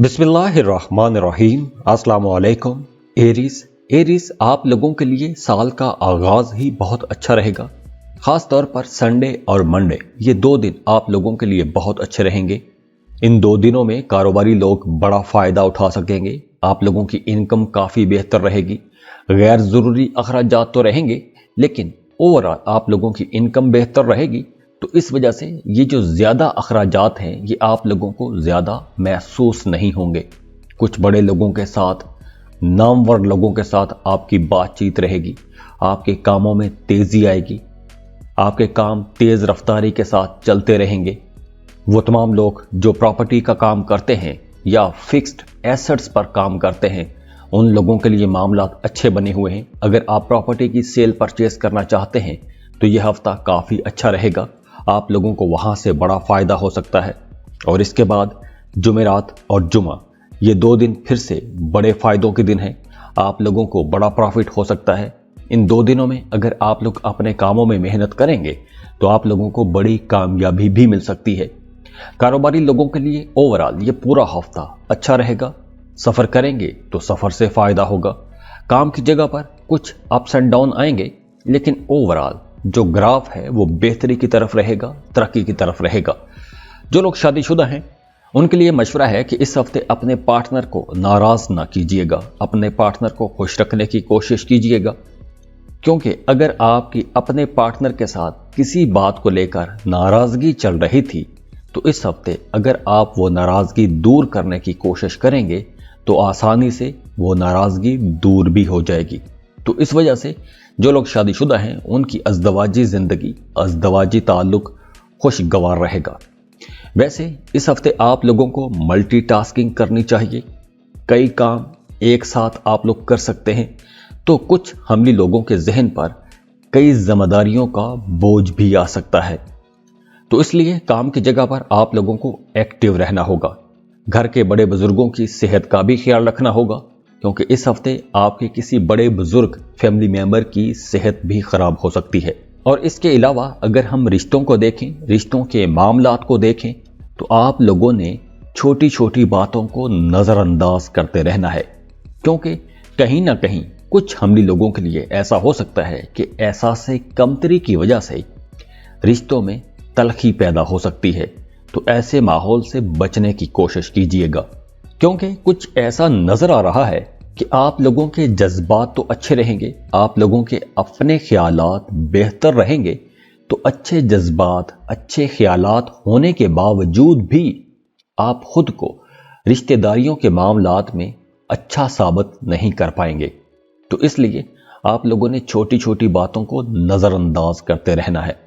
बिस्मिल्लाहिर्रहमानिर्रहीम। अस्सलाम वालेकुम। एरीज आप लोगों के लिए साल का आगाज ही बहुत अच्छा रहेगा। खास तौर पर संडे और मंडे, ये 2 दिन आप लोगों के लिए बहुत अच्छे रहेंगे। इन 2 दिनों में कारोबारी लोग बड़ा फायदा उठा सकेंगे। आप लोगों की इनकम काफी बेहतर रहेगी। गैर जरूरी अखराजात तो रहेंगे, लेकिन ओवरऑल आप लोगों की इनकम बेहतर रहेगी। तो इस वजह से ये जो ज्यादा अखराजात हैं, ये आप लोगों को ज्यादा महसूस नहीं होंगे। कुछ बड़े लोगों के साथ, नामवर लोगों के साथ आपकी बातचीत रहेगी। आपके कामों में तेजी आएगी। आपके काम तेज रफ्तारी के साथ चलते रहेंगे। वो तमाम लोग जो प्रॉपर्टी का काम करते हैं या फिक्स्ड एसेट्स पर काम करते हैं, उन लोगों के लिए मामला अच्छे बने हुए हैं। अगर आप प्रॉपर्टी की सेल परचेज करना चाहते हैं तो यह हफ्ता काफी अच्छा रहेगा। आप लोगों को वहां से बड़ा फायदा हो सकता है। और इसके बाद जुमेरात और जुमा, ये 2 दिन फिर से बड़े फायदों के दिन हैं। आप लोगों को बड़ा प्रॉफिट हो सकता है। इन 2 दिनों में अगर आप लोग अपने कामों में मेहनत करेंगे तो आप लोगों को बड़ी कामयाबी भी मिल सकती है। कारोबारी लोगों के लिए ओवरऑल ये पूरा हफ्ता अच्छा रहेगा। सफर करेंगे तो सफर से फायदा होगा। काम की जगह पर कुछ अप्स एंड डाउन आएंगे, लेकिन ओवरऑल जो ग्राफ है वो बेहतरी की तरफ रहेगा, तरक्की की तरफ रहेगा। जो लोग शादीशुदा हैं उनके लिए मशवरा है कि इस हफ्ते अपने पार्टनर को नाराज ना कीजिएगा। अपने पार्टनर को खुश रखने की कोशिश कीजिएगा, क्योंकि अगर आपकी अपने पार्टनर के साथ किसी बात को लेकर नाराजगी चल रही थी तो इस हफ्ते अगर आप वो नाराजगी दूर करने की कोशिश करेंगे तो आसानी से वो नाराजगी दूर भी हो जाएगी। तो इस वजह से जो लोग शादीशुदा हैं उनकी अज़दवाजी जिंदगी, अज़दवाजी ताल्लुक खुशगवार रहेगा। वैसे इस हफ्ते आप लोगों को मल्टीटास्किंग करनी चाहिए। कई काम एक साथ आप लोग कर सकते हैं, तो कुछ हमली लोगों के जहन पर कई जिम्मेदारियों का बोझ भी आ सकता है। तो इसलिए काम की जगह पर आप लोगों को एक्टिव रहना होगा। घर के बड़े बुजुर्गों की सेहत का भी ख्याल रखना होगा, क्योंकि इस हफ्ते आपके किसी बड़े बुजुर्ग फैमिली मेंबर की सेहत भी खराब हो सकती है। और इसके अलावा अगर हम रिश्तों को देखें, रिश्तों के मामलात को देखें, तो आप लोगों ने छोटी छोटी बातों को नजरअंदाज करते रहना है, क्योंकि कहीं ना कहीं कुछ हमली लोगों के लिए ऐसा हो सकता है कि एहसास कमतरी की वजह से रिश्तों में तलखी पैदा हो सकती है। तो ऐसे माहौल से बचने की कोशिश कीजिएगा, क्योंकि कुछ ऐसा नजर आ रहा है कि आप लोगों के जज्बात तो अच्छे रहेंगे, आप लोगों के अपने ख्यालात बेहतर रहेंगे। तो अच्छे जज्बात, अच्छे ख्यालात होने के बावजूद भी आप खुद को रिश्तेदारियों के मामलात में अच्छा साबित नहीं कर पाएंगे। तो इसलिए आप लोगों ने छोटी छोटी बातों को नजरअंदाज करते रहना है।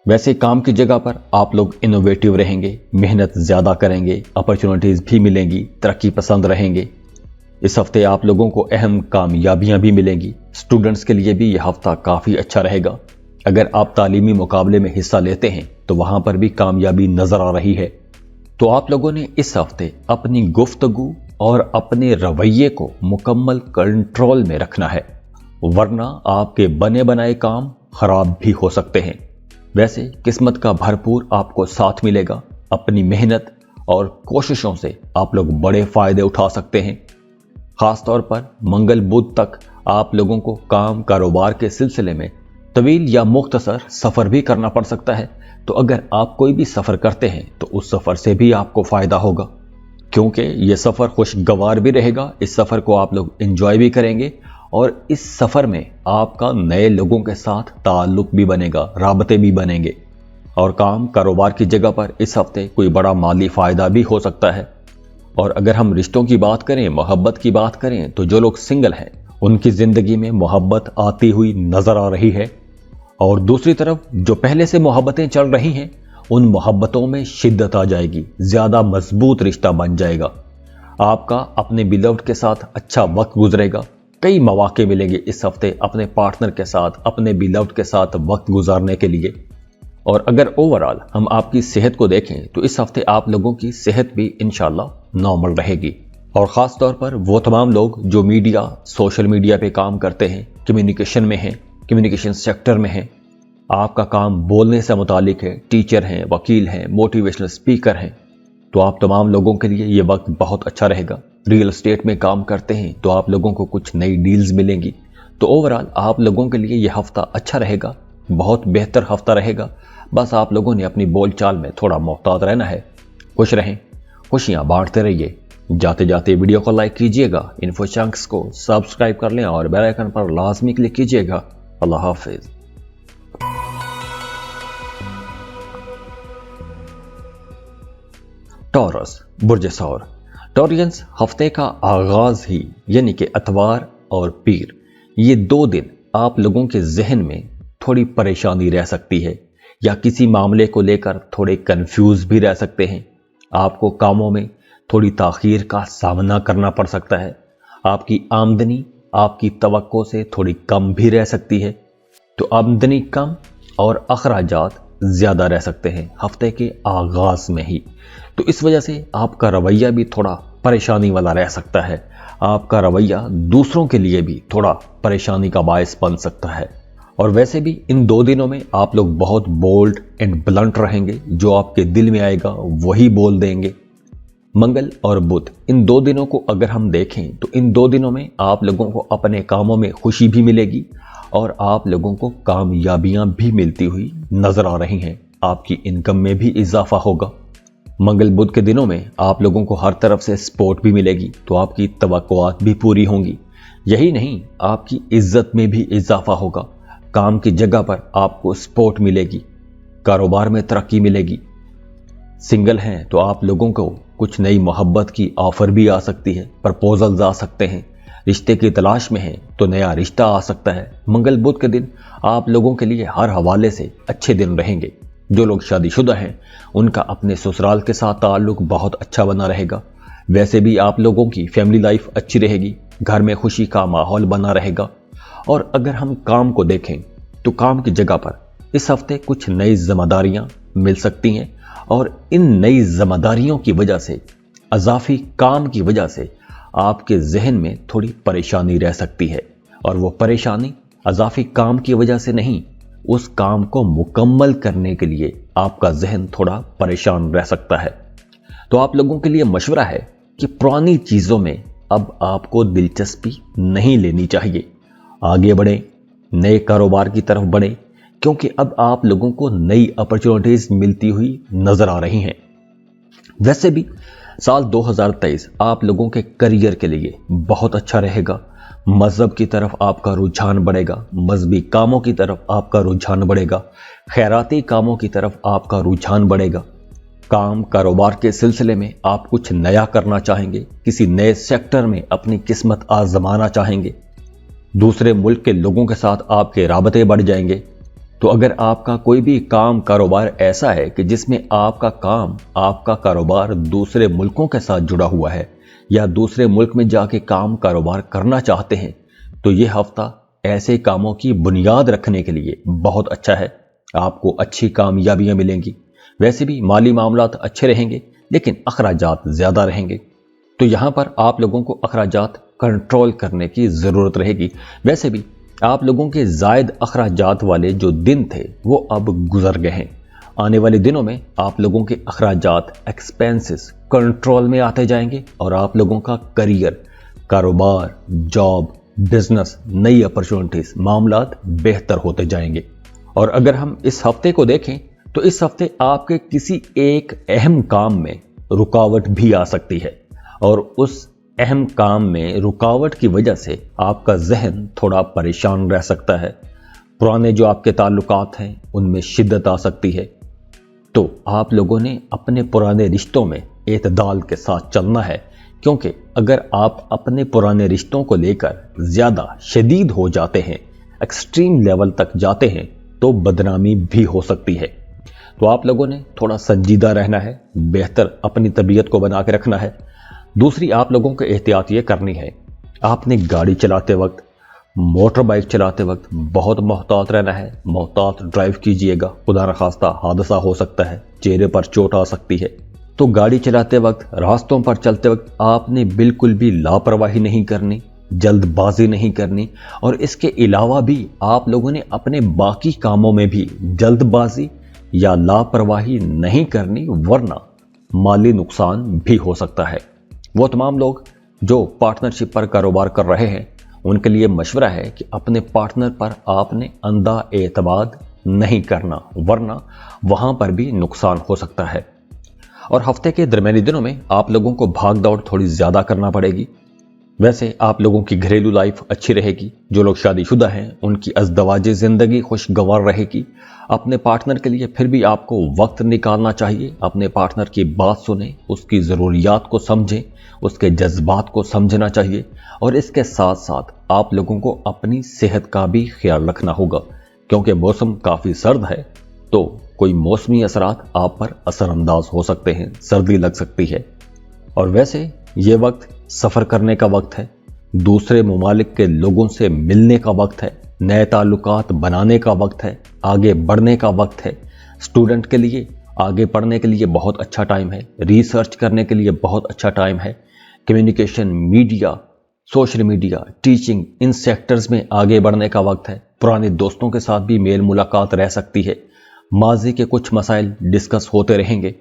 वैसे काम की जगह पर आप लोग इनोवेटिव रहेंगे, मेहनत ज्यादा करेंगे, अपॉर्चुनिटीज भी मिलेंगी, तरक्की पसंद रहेंगे। इस हफ्ते आप लोगों को अहम कामयाबियां भी मिलेंगी। स्टूडेंट्स के लिए भी यह हफ्ता काफी अच्छा रहेगा। अगर आप तालीमी मुकाबले में हिस्सा लेते हैं तो वहां पर भी कामयाबी नजर आ रही है। तो आप लोगों ने इस हफ्ते अपनी गुफ्तगू और अपने रवैये को मुकम्मल कंट्रोल में रखना है, वरना आपके बने बनाए काम खराब भी हो सकते हैं। वैसे किस्मत का भरपूर आपको साथ मिलेगा। अपनी मेहनत और कोशिशों से आप लोग बड़े फायदे उठा सकते हैं। खास तौर पर मंगल बुध तक आप लोगों को काम कारोबार के सिलसिले में तवील या मुख्तसर सफर भी करना पड़ सकता है। तो अगर आप कोई भी सफर करते हैं तो उस सफर से भी आपको फायदा होगा, क्योंकि यह सफर खुशगवार भी रहेगा। इस सफर को आप लोग एंजॉय भी करेंगे और इस सफर में आपका नए लोगों के साथ ताल्लुक भी बनेगा, राबते भी बनेंगे। और काम कारोबार की जगह पर इस हफ्ते कोई बड़ा माली फायदा भी हो सकता है। और अगर हम रिश्तों की बात करें, मोहब्बत की बात करें, तो जो लोग सिंगल हैं उनकी जिंदगी में मोहब्बत आती हुई नजर आ रही है। और दूसरी तरफ जो पहले से मोहब्बतें चल रही हैं, उन मोहब्बतों में शिद्दत आ जाएगी, ज्यादा मजबूत रिश्ता बन जाएगा। आपका अपने बिलव्ड के साथ अच्छा वक्त गुजरेगा। कई मौके मिलेंगे इस हफ्ते अपने पार्टनर के साथ, अपने बिलव्ड के साथ वक्त गुजारने के लिए। और अगर ओवरऑल हम आपकी सेहत को देखें तो इस हफ्ते आप लोगों की सेहत भी इंशाल्लाह नॉर्मल रहेगी। और खास तौर पर वो तमाम लोग जो मीडिया, सोशल मीडिया पे काम करते हैं, कम्युनिकेशन में हैं, कम्युनिकेशन सेक्टर में हैं, आपका काम बोलने से मुतालिक है, टीचर हैं, वकील हैं, मोटिवेशनल स्पीकर हैं, तो आप तमाम लोगों के लिए ये वक्त बहुत अच्छा रहेगा। रियल एस्टेट में काम करते हैं तो आप लोगों को कुछ नई डील्स मिलेंगी। तो ओवरऑल आप लोगों के लिए ये हफ्ता अच्छा रहेगा, बहुत बेहतर हफ्ता रहेगा। बस आप लोगों ने अपनी बोलचाल में थोड़ा मोहतात रहना है। खुश रहें, खुशियां बांटते रहिए। जाते जाते वीडियो को लाइक कीजिएगा, इन्फो चंक्स को सब्सक्राइब कर लें और बेल आइकन पर लाजमी क्लिक कीजिएगा। अल्लाह हाफिज। टॉरस बुर्ज सौर। टॉरियंस हफ्ते का आगाज ही यानी कि अतवार और पीर, ये 2 दिन आप लोगों के जहन में थोड़ी परेशानी रह सकती है या किसी मामले को लेकर थोड़े कंफ्यूज भी रह सकते हैं। आपको कामों में थोड़ी ताखीर का सामना करना पड़ सकता है। आपकी आमदनी आपकी तवक्को से थोड़ी कम भी रह सकती है। तो आमदनी कम और अखराजात ज्यादा रह सकते हैं हफ्ते के आगाज में ही। तो इस वजह से आपका रवैया भी थोड़ा परेशानी वाला रह सकता है। आपका रवैया दूसरों के लिए भी थोड़ा परेशानी का बायस बन सकता है। और वैसे भी इन 2 दिनों में आप लोग बहुत बोल्ड एंड ब्लंट रहेंगे। जो आपके दिल में आएगा वही बोल देंगे। मंगल और बुध, इन 2 दिनों को अगर हम देखें तो इन 2 दिनों में आप लोगों को अपने कामों में खुशी भी मिलेगी और आप लोगों को कामयाबियां भी मिलती हुई नजर आ रही हैं। आपकी इनकम में भी इजाफा होगा। मंगल बुध के दिनों में आप लोगों को हर तरफ से सपोर्ट भी मिलेगी, तो आपकी तवक्कुआत भी पूरी होंगी। यही नहीं, आपकी इज्जत में भी इजाफा होगा। काम की जगह पर आपको सपोर्ट मिलेगी, कारोबार में तरक्की मिलेगी। सिंगल हैं तो आप लोगों को कुछ नई मोहब्बत की ऑफर भी आ सकती है, प्रपोजल्स आ सकते हैं। रिश्ते की तलाश में हैं तो नया रिश्ता आ सकता है। मंगल बुध के दिन आप लोगों के लिए हर हवाले से अच्छे दिन रहेंगे। जो लोग शादीशुदा हैं उनका अपने ससुराल के साथ ताल्लुक बहुत अच्छा बना रहेगा। वैसे भी आप लोगों की फैमिली लाइफ अच्छी रहेगी, घर में खुशी का माहौल बना रहेगा। और अगर हम काम को देखें तो काम की जगह पर इस हफ्ते कुछ नई जिम्मेदारियां मिल सकती हैं और इन नई जिम्मेदारियों की वजह से, अजाफी काम की वजह से आपके जहन में थोड़ी परेशानी रह सकती है। और वो परेशानी अजाफी काम की वजह से नहीं, उस काम को मुकम्मल करने के लिए आपका जहन थोड़ा परेशान रह सकता है। तो आप लोगों के लिए मशवरा है कि पुरानी चीजों में अब आपको दिलचस्पी नहीं लेनी चाहिए। आगे बढ़ें, नए कारोबार की तरफ बढ़ें, क्योंकि अब आप लोगों को नई अपॉर्चुनिटीज मिलती हुई नजर आ रही हैं। वैसे भी साल 2023 आप लोगों के करियर के लिए बहुत अच्छा रहेगा। मजहब की तरफ आपका रुझान बढ़ेगा, मजहबी कामों की तरफ आपका रुझान बढ़ेगा, खैराती कामों की तरफ आपका रुझान बढ़ेगा। काम कारोबार के सिलसिले में आप कुछ नया करना चाहेंगे, किसी नए सेक्टर में अपनी किस्मत आजमाना चाहेंगे। दूसरे मुल्क के लोगों के साथ आपके राबते बढ़ जाएंगे। तो अगर आपका कोई भी काम कारोबार ऐसा है कि जिसमें आपका काम, आपका कारोबार दूसरे मुल्कों के साथ जुड़ा हुआ है या दूसरे मुल्क में जाके काम कारोबार करना चाहते हैं, तो ये हफ्ता ऐसे कामों की बुनियाद रखने के लिए बहुत अच्छा है। आपको अच्छी कामयाबियां मिलेंगी। वैसे भी माली मामलात अच्छे रहेंगे, लेकिन अखराजात ज्यादा रहेंगे। तो यहां पर आप लोगों को अखराजात कंट्रोल करने की जरूरत रहेगी। वैसे भी आप लोगों के जायद अखराजात वाले जो दिन थे वो अब गुजर गए हैं। आने वाले दिनों में आप लोगों के अखराजात, एक्सपेंसेस कंट्रोल में आते जाएंगे और आप लोगों का करियर, कारोबार, जॉब, बिजनेस, नई अपॉर्चुनिटीज, मामलात बेहतर होते जाएंगे। और अगर हम इस हफ्ते को देखें तो इस हफ्ते आपके किसी एक अहम काम में रुकावट भी आ सकती है और उस अहम काम में रुकावट की वजह से आपका जहन थोड़ा परेशान रह सकता है। पुराने जो आपके ताल्लुकात हैं उनमें शिद्दत आ सकती है। तो आप लोगों ने अपने पुराने रिश्तों में एतदाल के साथ चलना है, क्योंकि अगर आप अपने पुराने रिश्तों को लेकर ज्यादा शदीद हो जाते हैं, एक्सट्रीम लेवल तक जाते हैं, तो बदनामी भी हो सकती है। तो आप लोगों ने थोड़ा संजीदा रहना है, बेहतर अपनी तबीयत को बना के रखना है। दूसरी आप लोगों को एहतियात ये करनी है, आपने गाड़ी चलाते वक्त, मोटर बाइक चलाते वक्त बहुत मोहतात रहना है। मोहतात ड्राइव कीजिएगा, खुदा न खास्ता हादसा हो सकता है, चेहरे पर चोट आ सकती है। तो गाड़ी चलाते वक्त, रास्तों पर चलते वक्त आपने बिल्कुल भी लापरवाही नहीं करनी, जल्दबाजी नहीं करनी। और इसके अलावा भी आप लोगों ने अपने बाकी कामों में भी जल्दबाजी या लापरवाही नहीं करनी, वरना माली नुकसान भी हो सकता है। वो तमाम लोग जो पार्टनरशिप पर कारोबार कर रहे हैं उनके लिए मशवरा है कि अपने पार्टनर पर आपने अंधा एतमाद नहीं करना, वरना वहां पर भी नुकसान हो सकता है। और हफ्ते के दरमियानी दिनों में आप लोगों को भाग दौड़ थोड़ी ज्यादा करना पड़ेगी। वैसे आप लोगों की घरेलू लाइफ अच्छी रहेगी। जो लोग शादीशुदा हैं उनकी अज़दवाजी जिंदगी खुशगवार रहेगी। अपने पार्टनर के लिए फिर भी आपको वक्त निकालना चाहिए। अपने पार्टनर की बात सुने, उसकी ज़रूरियात को समझें, उसके जज्बात को समझना चाहिए। और इसके साथ साथ आप लोगों को अपनी सेहत का भी ख्याल रखना होगा, क्योंकि मौसम काफ़ी सर्द है तो कोई मौसमी असरात आप पर असरअंदाज हो सकते हैं, सर्दी लग सकती है। और वैसे ये वक्त सफ़र करने का वक्त है, दूसरे ममालिक के लोगों से मिलने का वक्त है, नए ताल्लुकात बनाने का वक्त है, आगे बढ़ने का वक्त है। स्टूडेंट के लिए आगे पढ़ने के लिए बहुत अच्छा टाइम है, रिसर्च करने के लिए बहुत अच्छा टाइम है। Communication, media, social media, teaching, इन सेक्टर्स में आगे बढ़ने का वक्त है। पुराने दोस्तों के साथ भी मेल मुलाकात रह सकती है। माजी के कुछ मसाइल डिस्कस होते रहेंगे।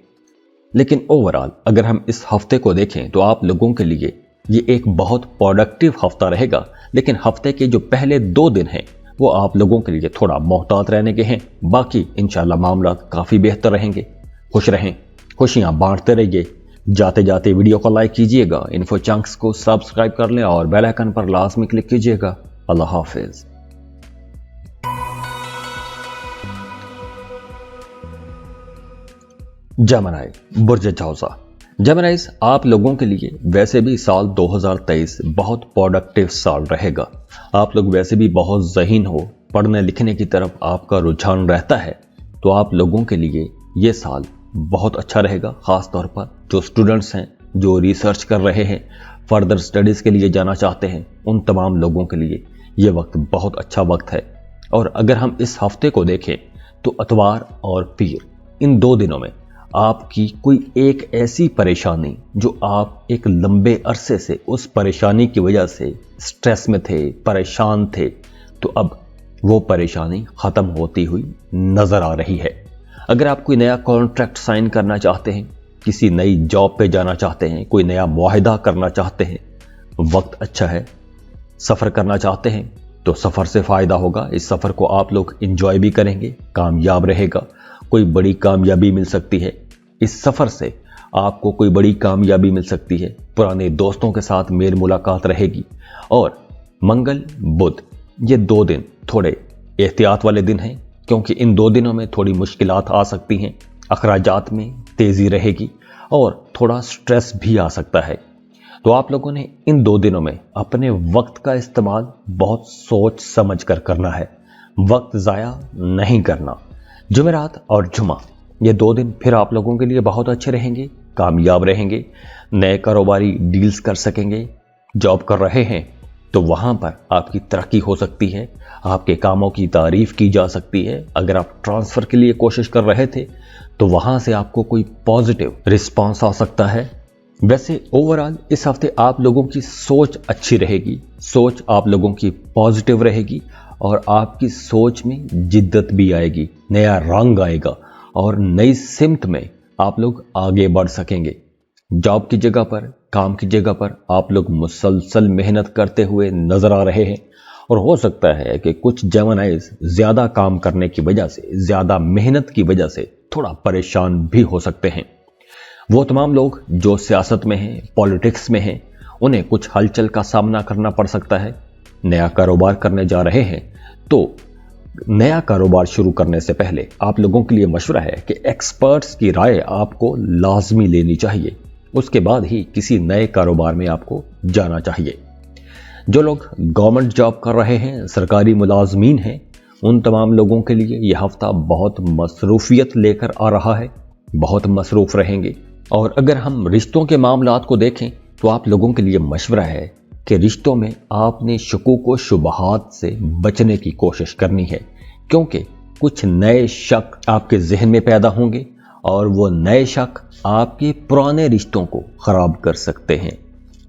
लेकिन ओवरऑल अगर हम इस हफ्ते को देखें तो आप लोगों के लिए ये एक बहुत प्रोडक्टिव हफ्ता रहेगा। लेकिन हफ्ते के जो पहले 2 दिन हैं वो आप लोगों के लिए थोड़ा मोहतात रहने के हैं। बाकी इंशाल्लाह मामला काफ़ी बेहतर रहेंगे। खुश रहें, खुशियाँ बांटते रहिए। जाते जाते वीडियो को लाइक कीजिएगा, इन्फो चंक्स को सब्सक्राइब कर लें और बेल आइकन पर लाजमी क्लिक कीजिएगा। अल्लाह हाफिज। जेमिनी, बुर्ज जौज़ा। जेमिनीज़, आप लोगों के लिए वैसे भी साल 2023 बहुत प्रोडक्टिव साल रहेगा। आप लोग वैसे भी बहुत ज़हीन हो, पढ़ने लिखने की तरफ आपका रुझान रहता है, तो आप लोगों के लिए ये साल बहुत अच्छा रहेगा। ख़ास तौर पर जो स्टूडेंट्स हैं, जो रिसर्च कर रहे हैं, फर्दर स्टडीज़ के लिए जाना चाहते हैं, उन तमाम लोगों के लिए ये वक्त बहुत अच्छा वक्त है। और अगर हम इस हफ्ते को देखें तो अतवार और पीर, इन 2 दिनों में आपकी कोई एक ऐसी परेशानी जो आप एक लंबे अरसे से उस परेशानी की वजह से स्ट्रेस में थे, परेशान थे, तो अब वो परेशानी ख़त्म होती हुई नज़र आ रही है। अगर आप कोई नया कॉन्ट्रैक्ट साइन करना चाहते हैं, किसी नई जॉब पे जाना चाहते हैं, कोई नया मुआहिदा करना चाहते हैं, वक्त अच्छा है। सफ़र करना चाहते हैं तो सफ़र से फ़ायदा होगा। इस सफ़र को आप लोग इंजॉय भी करेंगे, कामयाब रहेगा, कोई बड़ी कामयाबी मिल सकती है। इस सफ़र से आपको कोई बड़ी कामयाबी मिल सकती है। पुराने दोस्तों के साथ मेल मुलाकात रहेगी। और मंगल, बुध, ये 2 दिन थोड़े एहतियात वाले दिन हैं, क्योंकि इन 2 दिनों में थोड़ी मुश्किलात आ सकती हैं, अखराजात में तेज़ी रहेगी और थोड़ा स्ट्रेस भी आ सकता है। तो आप लोगों ने इन 2 दिनों में अपने वक्त का इस्तेमाल बहुत सोच समझ कर करना है, वक्त ज़ाया नहीं करना। जुमेरात और जुमा, ये 2 दिन फिर आप लोगों के लिए बहुत अच्छे रहेंगे, कामयाब रहेंगे, नए कारोबारी डील्स कर सकेंगे। जॉब कर रहे हैं तो वहाँ पर आपकी तरक्की हो सकती है, आपके कामों की तारीफ की जा सकती है। अगर आप ट्रांसफ़र के लिए कोशिश कर रहे थे तो वहाँ से आपको कोई पॉजिटिव रिस्पॉन्स आ सकता है। वैसे ओवरऑल इस हफ्ते आप लोगों की सोच अच्छी रहेगी, सोच आप लोगों की पॉजिटिव रहेगी और आपकी सोच में जिद्दत भी आएगी, नया रंग आएगा और नई सिमत में आप लोग आगे बढ़ सकेंगे। जॉब की जगह पर, काम की जगह पर आप लोग मुसलसल मेहनत करते हुए नजर आ रहे हैं और हो सकता है कि कुछ जेमिनीज़ ज़्यादा काम करने की वजह से, ज़्यादा मेहनत की वजह से थोड़ा परेशान भी हो सकते हैं। वो तमाम लोग जो सियासत में हैं, पॉलिटिक्स में हैं, उन्हें कुछ हलचल का सामना करना पड़ सकता है। नया कारोबार करने जा रहे हैं तो नया कारोबार शुरू करने से पहले आप लोगों के लिए मशवरा है कि एक्सपर्ट्स की राय आपको लाजमी लेनी चाहिए। उसके बाद ही किसी नए कारोबार में आपको जाना चाहिए। जो लोग गवर्नमेंट जॉब कर रहे हैं, सरकारी मुलाजमीन हैं, उन तमाम लोगों के लिए यह हफ्ता बहुत मसरूफियत लेकर आ रहा है, बहुत मसरूफ रहेंगे। और अगर हम रिश्तों के मामलात को देखें तो आप लोगों के लिए मशवरा है कि रिश्तों में आपने शुकूक व शुबहात से बचने की कोशिश करनी है, क्योंकि कुछ नए शक आपके जहन में पैदा होंगे और वो नए शक आपके पुराने रिश्तों को खराब कर सकते हैं।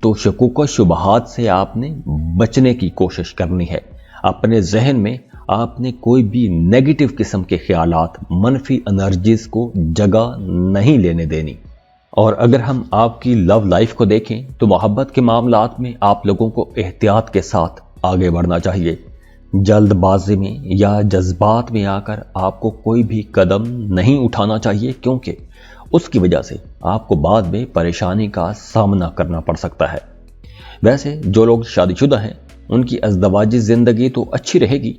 तो शुकूक व शुबहात से आपने बचने की कोशिश करनी है। अपने जहन में आपने कोई भी नेगेटिव किस्म के ख्यालात, मनफी एनर्जीज को जगह नहीं लेने देनी। اور اگر ہم آپ کی لو لائف کو دیکھیں تو محبت کے معاملات میں آپ لوگوں کو احتیاط کے ساتھ آگے بڑھنا چاہیے. جلد بازی میں یا جذبات میں آ کر آپ کو کوئی بھی قدم نہیں اٹھانا چاہیے، کیونکہ اس کی وجہ سے آپ کو بعد میں پریشانی کا سامنا کرنا پڑ سکتا ہے. ویسے جو لوگ شادی شدہ ہیں ان کی ازدواجی زندگی تو اچھی رہے گی،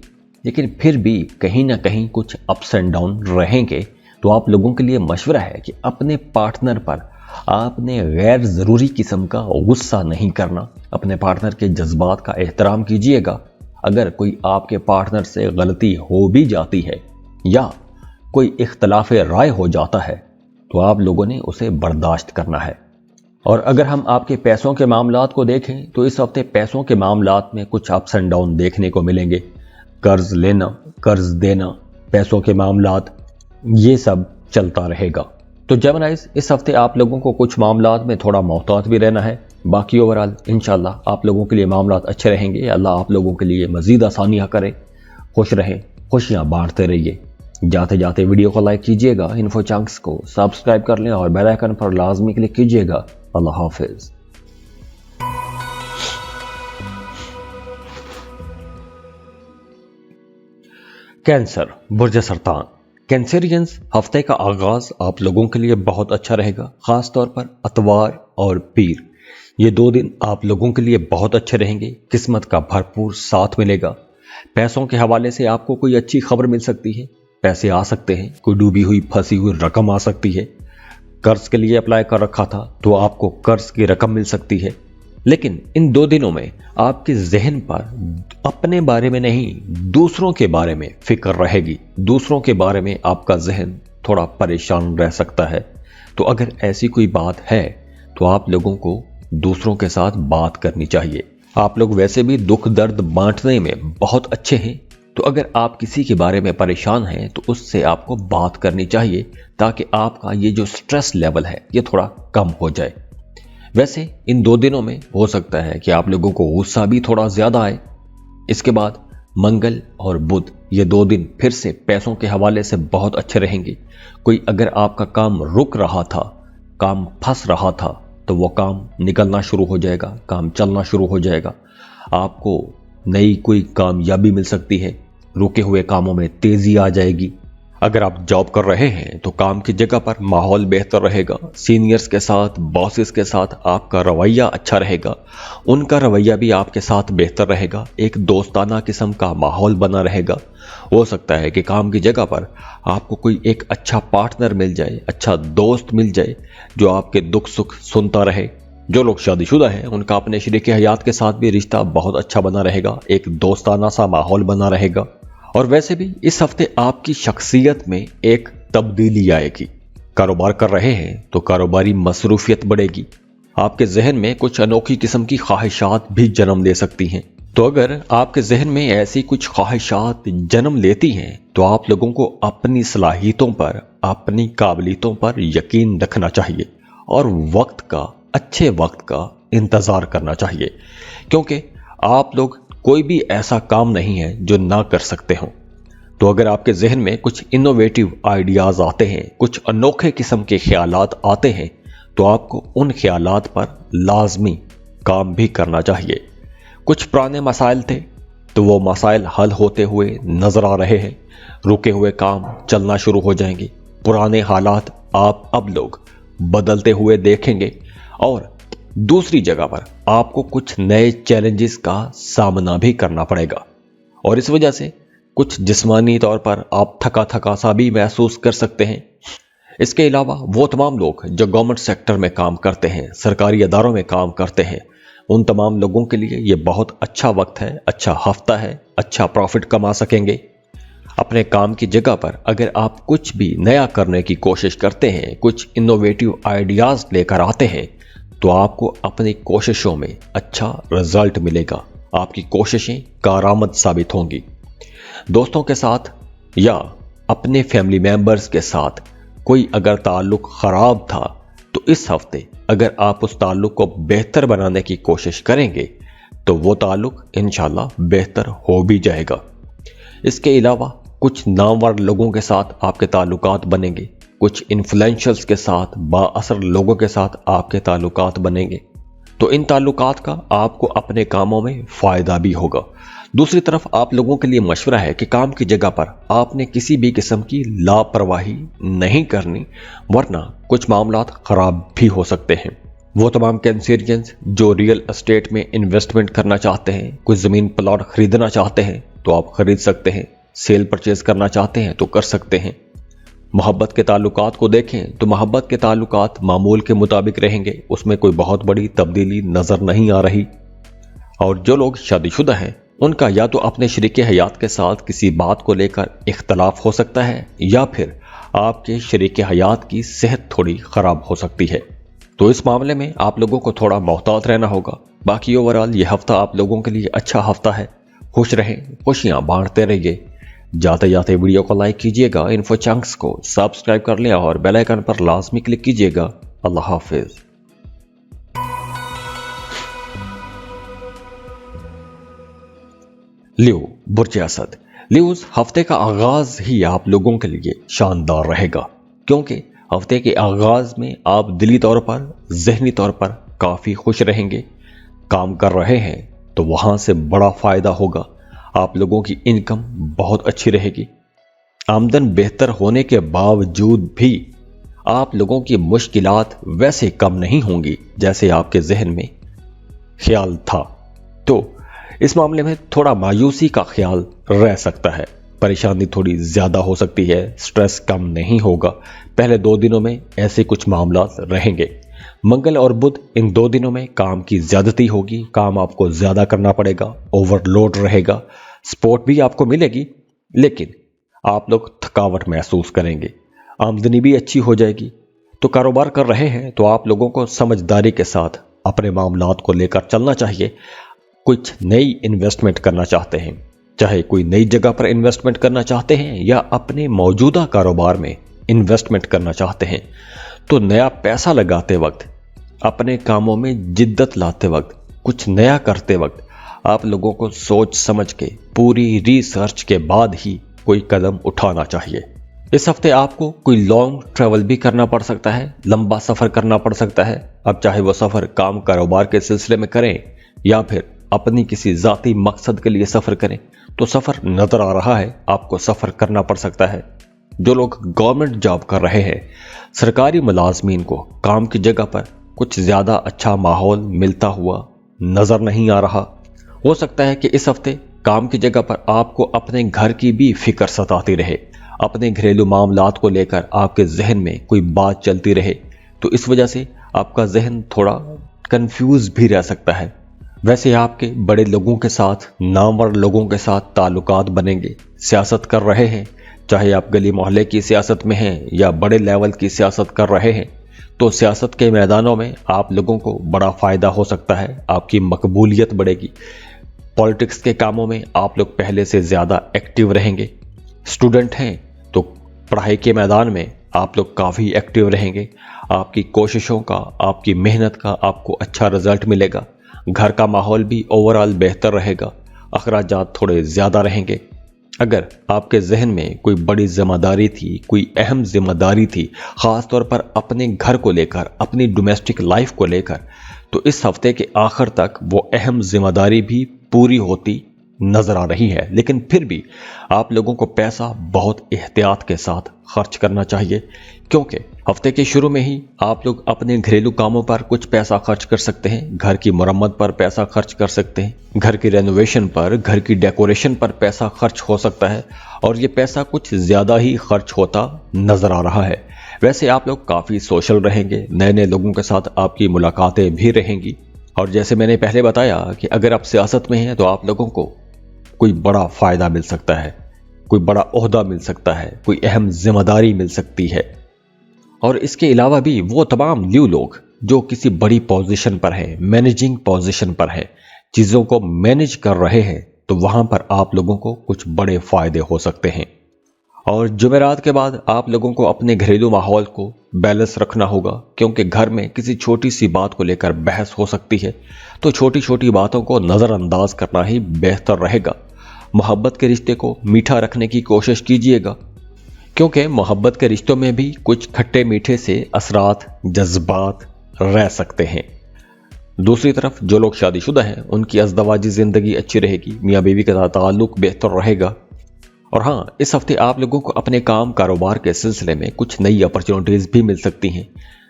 لیکن پھر بھی کہیں نہ کہیں کچھ اپس اینڈ ڈاؤن رہیں گے. تو آپ لوگوں کے لیے مشورہ ہے کہ اپنے پارٹنر پر آپ نے غیر ضروری قسم کا غصہ نہیں کرنا. اپنے پارٹنر کے جذبات کا احترام کیجیے گا. اگر کوئی آپ کے پارٹنر سے غلطی ہو بھی جاتی ہے یا کوئی اختلاف رائے ہو جاتا ہے تو آپ لوگوں نے اسے برداشت کرنا ہے. اور اگر ہم آپ کے پیسوں کے معاملات کو دیکھیں تو اس ہفتے پیسوں کے معاملات میں کچھ اپس اینڈ ڈاؤن دیکھنے کو ملیں گے. قرض لینا، قرض دینا، پیسوں کے معاملات، یہ سب چلتا رہے گا. تو جیمنائز، اس ہفتے آپ لوگوں کو کچھ معاملات میں تھوڑا محتاط بھی رہنا ہے. باقی اوورال انشاءاللہ آپ لوگوں کے لیے معاملات اچھے رہیں گے. اللہ آپ لوگوں کے لیے مزید آسانیاں کرے. خوش رہیں، خوشیاں بانٹتے رہیے. جاتے جاتے ویڈیو کو لائک کیجیے گا، انفو چنکس کو سبسکرائب کر لیں اور بیل آئیکن پر لازمی کلک کیجیے گا. اللہ حافظ. کینسر، برج سرطان. کینسرینز، ہفتے کا آغاز آپ لوگوں کے لیے بہت اچھا رہے گا. خاص طور پر اتوار اور پیر، یہ 2 دن آپ لوگوں کے لیے بہت اچھے رہیں گے. قسمت کا بھرپور ساتھ ملے گا. پیسوں کے حوالے سے آپ کو کوئی اچھی خبر مل سکتی ہے. پیسے آ سکتے ہیں، کوئی ڈوبی ہوئی پھنسی ہوئی رقم آ سکتی ہے. قرض کے لیے اپلائی کر رکھا تھا تو آپ کو قرض کی رقم مل سکتی ہے. لیکن ان 2 دنوں میں آپ کے ذہن پر اپنے بارے میں نہیں، دوسروں کے بارے میں فکر رہے گی. دوسروں کے بارے میں آپ کا ذہن تھوڑا پریشان رہ سکتا ہے. تو اگر ایسی کوئی بات ہے تو آپ لوگوں کو دوسروں کے ساتھ بات کرنی چاہیے. آپ لوگ ویسے بھی دکھ درد بانٹنے میں بہت اچھے ہیں. تو اگر آپ کسی کے بارے میں پریشان ہیں تو اس سے آپ کو بات کرنی چاہیے تاکہ آپ کا یہ جو سٹریس لیول ہے یہ تھوڑا کم ہو جائے. ویسے ان 2 دنوں میں ہو سکتا ہے کہ آپ لوگوں کو غصہ بھی تھوڑا زیادہ آئے. اس کے بعد منگل اور بدھ، یہ 2 دن پھر سے پیسوں کے حوالے سے بہت اچھے رہیں گے. کوئی اگر آپ کا کام رک رہا تھا، کام پھنس رہا تھا، تو وہ کام نکلنا شروع ہو جائے گا، کام چلنا شروع ہو جائے گا. آپ کو نئی کوئی کامیابی مل سکتی ہے. رکے ہوئے کاموں میں تیزی آ جائے گی. اگر آپ جاب کر رہے ہیں تو کام کی جگہ پر ماحول بہتر رہے گا. سینئرز کے ساتھ، باسز کے ساتھ آپ کا رویہ اچھا رہے گا. ان کا رویہ بھی آپ کے ساتھ بہتر رہے گا. ایک دوستانہ قسم کا ماحول بنا رہے گا. ہو سکتا ہے کہ کام کی جگہ پر آپ کو کوئی ایک اچھا پارٹنر مل جائے، اچھا دوست مل جائے جو آپ کے دکھ سکھ سنتا رہے. جو لوگ شادی شدہ ہیں ان کا اپنے شریک حیات کے ساتھ بھی رشتہ بہت اچھا بنا رہے گا. ایک دوستانہ سا ماحول بنا رہے گا. اور ویسے بھی اس ہفتے آپ کی شخصیت میں ایک تبدیلی آئے گی. کاروبار کر رہے ہیں تو کاروباری مصروفیت بڑھے گی. آپ کے ذہن میں کچھ انوکھی قسم کی خواہشات بھی جنم لے سکتی ہیں. تو اگر آپ کے ذہن میں ایسی کچھ خواہشات جنم لیتی ہیں تو آپ لوگوں کو اپنی صلاحیتوں پر، اپنی قابلیتوں پر یقین رکھنا چاہیے اور اچھے وقت کا انتظار کرنا چاہیے. کیونکہ آپ لوگ کوئی بھی ایسا کام نہیں ہے جو نہ کر سکتے ہوں. تو اگر آپ کے ذہن میں کچھ انوویٹو آئیڈیاز آتے ہیں، کچھ انوکھے قسم کے خیالات آتے ہیں تو آپ کو ان خیالات پر لازمی کام بھی کرنا چاہیے. کچھ پرانے مسائل تھے تو وہ مسائل حل ہوتے ہوئے نظر آ رہے ہیں. رکے ہوئے کام چلنا شروع ہو جائیں گے. پرانے حالات آپ اب لوگ بدلتے ہوئے دیکھیں گے اور دوسری جگہ پر آپ کو کچھ نئے چیلنجز کا سامنا بھی کرنا پڑے گا. اور اس وجہ سے کچھ جسمانی طور پر آپ تھکا سا بھی محسوس کر سکتے ہیں. اس کے علاوہ وہ تمام لوگ جو گورنمنٹ سیکٹر میں کام کرتے ہیں، سرکاری اداروں میں کام کرتے ہیں، ان تمام لوگوں کے لیے یہ بہت اچھا وقت ہے، اچھا ہفتہ ہے. اچھا پروفٹ کما سکیں گے. اپنے کام کی جگہ پر اگر آپ کچھ بھی نیا کرنے کی کوشش کرتے ہیں، کچھ انوویٹو آئیڈیاز لے کر آتے ہیں تو آپ کو اپنی کوششوں میں اچھا رزلٹ ملے گا. آپ کی کوششیں کارآمد ثابت ہوں گی. دوستوں کے ساتھ یا اپنے فیملی ممبرز کے ساتھ کوئی اگر تعلق خراب تھا تو اس ہفتے اگر آپ اس تعلق کو بہتر بنانے کی کوشش کریں گے تو وہ تعلق انشاءاللہ بہتر ہو بھی جائے گا. اس کے علاوہ کچھ نامور لوگوں کے ساتھ آپ کے تعلقات بنیں گے. कुछ इन्फ्लुएंशर्स के साथ, बाअसर लोगों के साथ आपके ताल्लुकात बनेंगे, तो इन ताल्लुकात का आपको अपने कामों में फ़ायदा भी होगा। दूसरी तरफ आप लोगों के लिए मशवरा है कि काम की जगह पर आपने किसी भी किस्म की लापरवाही नहीं करनी, वरना कुछ मामलात ख़राब भी हो सकते हैं। वो तमाम कैंसेरियंस जो रियल एस्टेट में इन्वेस्टमेंट करना चाहते हैं, कुछ ज़मीन प्लॉट खरीदना चाहते हैं तो आप खरीद सकते हैं, सेल परचेज करना चाहते हैं तो कर सकते हैं। मोहब्बत के ताल्लुकात को देखें तो मोहब्बत के ताल्लुकात मामूल के मुताबिक रहेंगे, उसमें कोई बहुत बड़ी तब्दीली नज़र नहीं आ रही। और जो लोग शादीशुदा हैं उनका या तो अपने शरीके हयात के साथ किसी बात को लेकर इख्तलाफ हो सकता है, या फिर आपके शरीके हयात की सेहत थोड़ी ख़राब हो सकती है। तो इस मामले में आप लोगों को थोड़ा मोहतात रहना होगा। बाकी ओवरऑल ये हफ्ता आप लोगों के लिए अच्छा हफ्ता है। खुश रहें, खुशियाँ बांटते रहिए। जाते जाते वीडियो को लाइक कीजिएगा, इन्फो चंक्स को सब्सक्राइब कर लें और बेल आइकन पर लाजमी क्लिक कीजिएगा। अल्लाह हाफिज। लियो बुर्ज असद। लियोस हफ्ते का आगाज ही आप लोगों के लिए शानदार रहेगा, क्योंकि हफ्ते के आगाज में आप दिली तौर पर, जहनी तौर पर काफी खुश रहेंगे। काम कर रहे हैं तो वहां से बड़ा फायदा होगा। आप लोगों की इनकम बहुत अच्छी रहेगी। आमदन बेहतर होने के बावजूद भी आप लोगों की मुश्किलात वैसे कम नहीं होंगी जैसे आपके जहन में ख्याल था। तो इस मामले में थोड़ा मायूसी का ख्याल रह सकता है, परेशानी थोड़ी ज्यादा हो सकती है, स्ट्रेस कम नहीं होगा। पहले 2 दिनों में ऐसे कुछ मामला रहेंगे। मंगल और बुध इन 2 दिनों में काम की ज्यादती होगी, काम आपको ज्यादा करना पड़ेगा, ओवरलोड रहेगा। सपोर्ट भी आपको मिलेगी, लेकिन आप लोग थकावट महसूस करेंगे। आमदनी भी अच्छी हो जाएगी। तो कारोबार कर रहे हैं तो आप लोगों को समझदारी के साथ अपने मामलात को लेकर चलना चाहिए। कुछ नई इन्वेस्टमेंट करना चाहते हैं, चाहे कोई नई जगह पर इन्वेस्टमेंट करना चाहते हैं या अपने मौजूदा कारोबार में इन्वेस्टमेंट करना चाहते हैं, तो नया पैसा लगाते वक्त, अपने कामों में जिद्दत लाते वक्त, कुछ नया करते वक्त आप लोगों को सोच समझ के, पूरी रिसर्च के बाद ही कोई कदम उठाना चाहिए। इस हफ्ते आपको कोई लॉन्ग ट्रैवल भी करना पड़ सकता है, लंबा सफर करना पड़ सकता है। अब चाहे वो सफर काम कारोबार के सिलसिले में करें या फिर अपनी किसी जाती मकसद के लिए सफर करें, तो सफर नजर आ रहा है, आपको सफर करना पड़ सकता है। जो लोग गवर्नमेंट जॉब कर रहे हैं, सरकारी मुलाजमीन को काम की जगह पर कुछ ज्यादा अच्छा माहौल मिलता हुआ नजर नहीं आ रहा। हो सकता है कि इस हफ्ते काम की जगह पर आपको अपने घर की भी फिक्र सताती रहे, अपने घरेलू मामलात को लेकर आपके जहन में कोई बात चलती रहे, तो इस वजह से आपका जहन थोड़ा कंफ्यूज भी रह सकता है। वैसे आपके बड़े लोगों के साथ, नामवर लोगों के साथ ताल्लुकात बनेंगे। सियासत कर रहे हैं, चाहे आप गली मोहल्ले की सियासत में हैं या बड़े लेवल की सियासत कर रहे हैं, तो सियासत के मैदानों में आप लोगों को बड़ा फायदा हो सकता है, आपकी मकबूलियत बढ़ेगी। पॉलिटिक्स के कामों में आप लोग पहले से ज्यादा एक्टिव रहेंगे। स्टूडेंट हैं तो पढ़ाई के मैदान में आप लोग काफ़ी एक्टिव रहेंगे। आपकी कोशिशों का, आपकी मेहनत का आपको अच्छा रिजल्ट मिलेगा। घर का माहौल भी ओवरऑल बेहतर रहेगा। अखराजात थोड़े ज़्यादा रहेंगे। अगर आपके जहन में कोई बड़ी जिम्मेदारी थी, कोई अहम जिम्मेदारी थी, ख़ास तौर पर अपने घर को लेकर, अपनी डोमेस्टिक लाइफ को लेकर, तो इस हफ्ते के आखिर तक वो अहम जिम्मेदारी भी पूरी होती नजर आ रही है। लेकिन फिर भी आप लोगों को पैसा बहुत एहतियात के साथ खर्च करना चाहिए, क्योंकि हफ्ते के शुरू में ही आप लोग अपने घरेलू कामों पर कुछ पैसा खर्च कर सकते हैं। घर की मरम्मत पर पैसा खर्च कर सकते हैं, घर की रेनोवेशन पर, घर की डेकोरेशन पर पैसा खर्च हो सकता है, और ये पैसा कुछ ज्यादा ही खर्च होता नजर आ रहा है। वैसे आप लोग काफी सोशल रहेंगे, नए नए लोगों के साथ आपकी मुलाकातें भी रहेंगी। और जैसे मैंने पहले बताया कि अगर आप सियासत में हैं तो आप लोगों को कोई बड़ा फायदा मिल सकता है, कोई बड़ा ओहदा मिल सकता है, कोई अहम जिम्मेदारी मिल सकती है। और इसके अलावा भी वो तमाम न्यू लोग जो किसी बड़ी पोजीशन पर हैं, मैनेजिंग पोजीशन पर हैं, चीज़ों को मैनेज कर रहे हैं, तो वहां पर आप लोगों को कुछ बड़े फायदे हो सकते हैं। और जुमेरात के बाद आप लोगों को अपने घरेलू माहौल को बैलेंस रखना होगा, क्योंकि घर में किसी छोटी सी बात को लेकर बहस हो सकती है, तो छोटी छोटी बातों को नज़रअंदाज करना ही बेहतर रहेगा। मोहब्बत के रिश्ते को मीठा रखने की कोशिश कीजिएगा, क्योंकि मोहब्बत के रिश्तों में भी कुछ खट्टे मीठे से असरात, जज्बात रह सकते हैं। दूसरी तरफ जो लोग शादीशुदा हैं उनकी अज़दवाजी ज़िंदगी अच्छी रहेगी, मियाँ बीवी का ताल्लुक बेहतर रहेगा। और हाँ, इस हफ्ते आप लोगों को अपने काम कारोबार के सिलसिले में कुछ नई अपॉर्चुनिटीज़ भी मिल सकती हैं।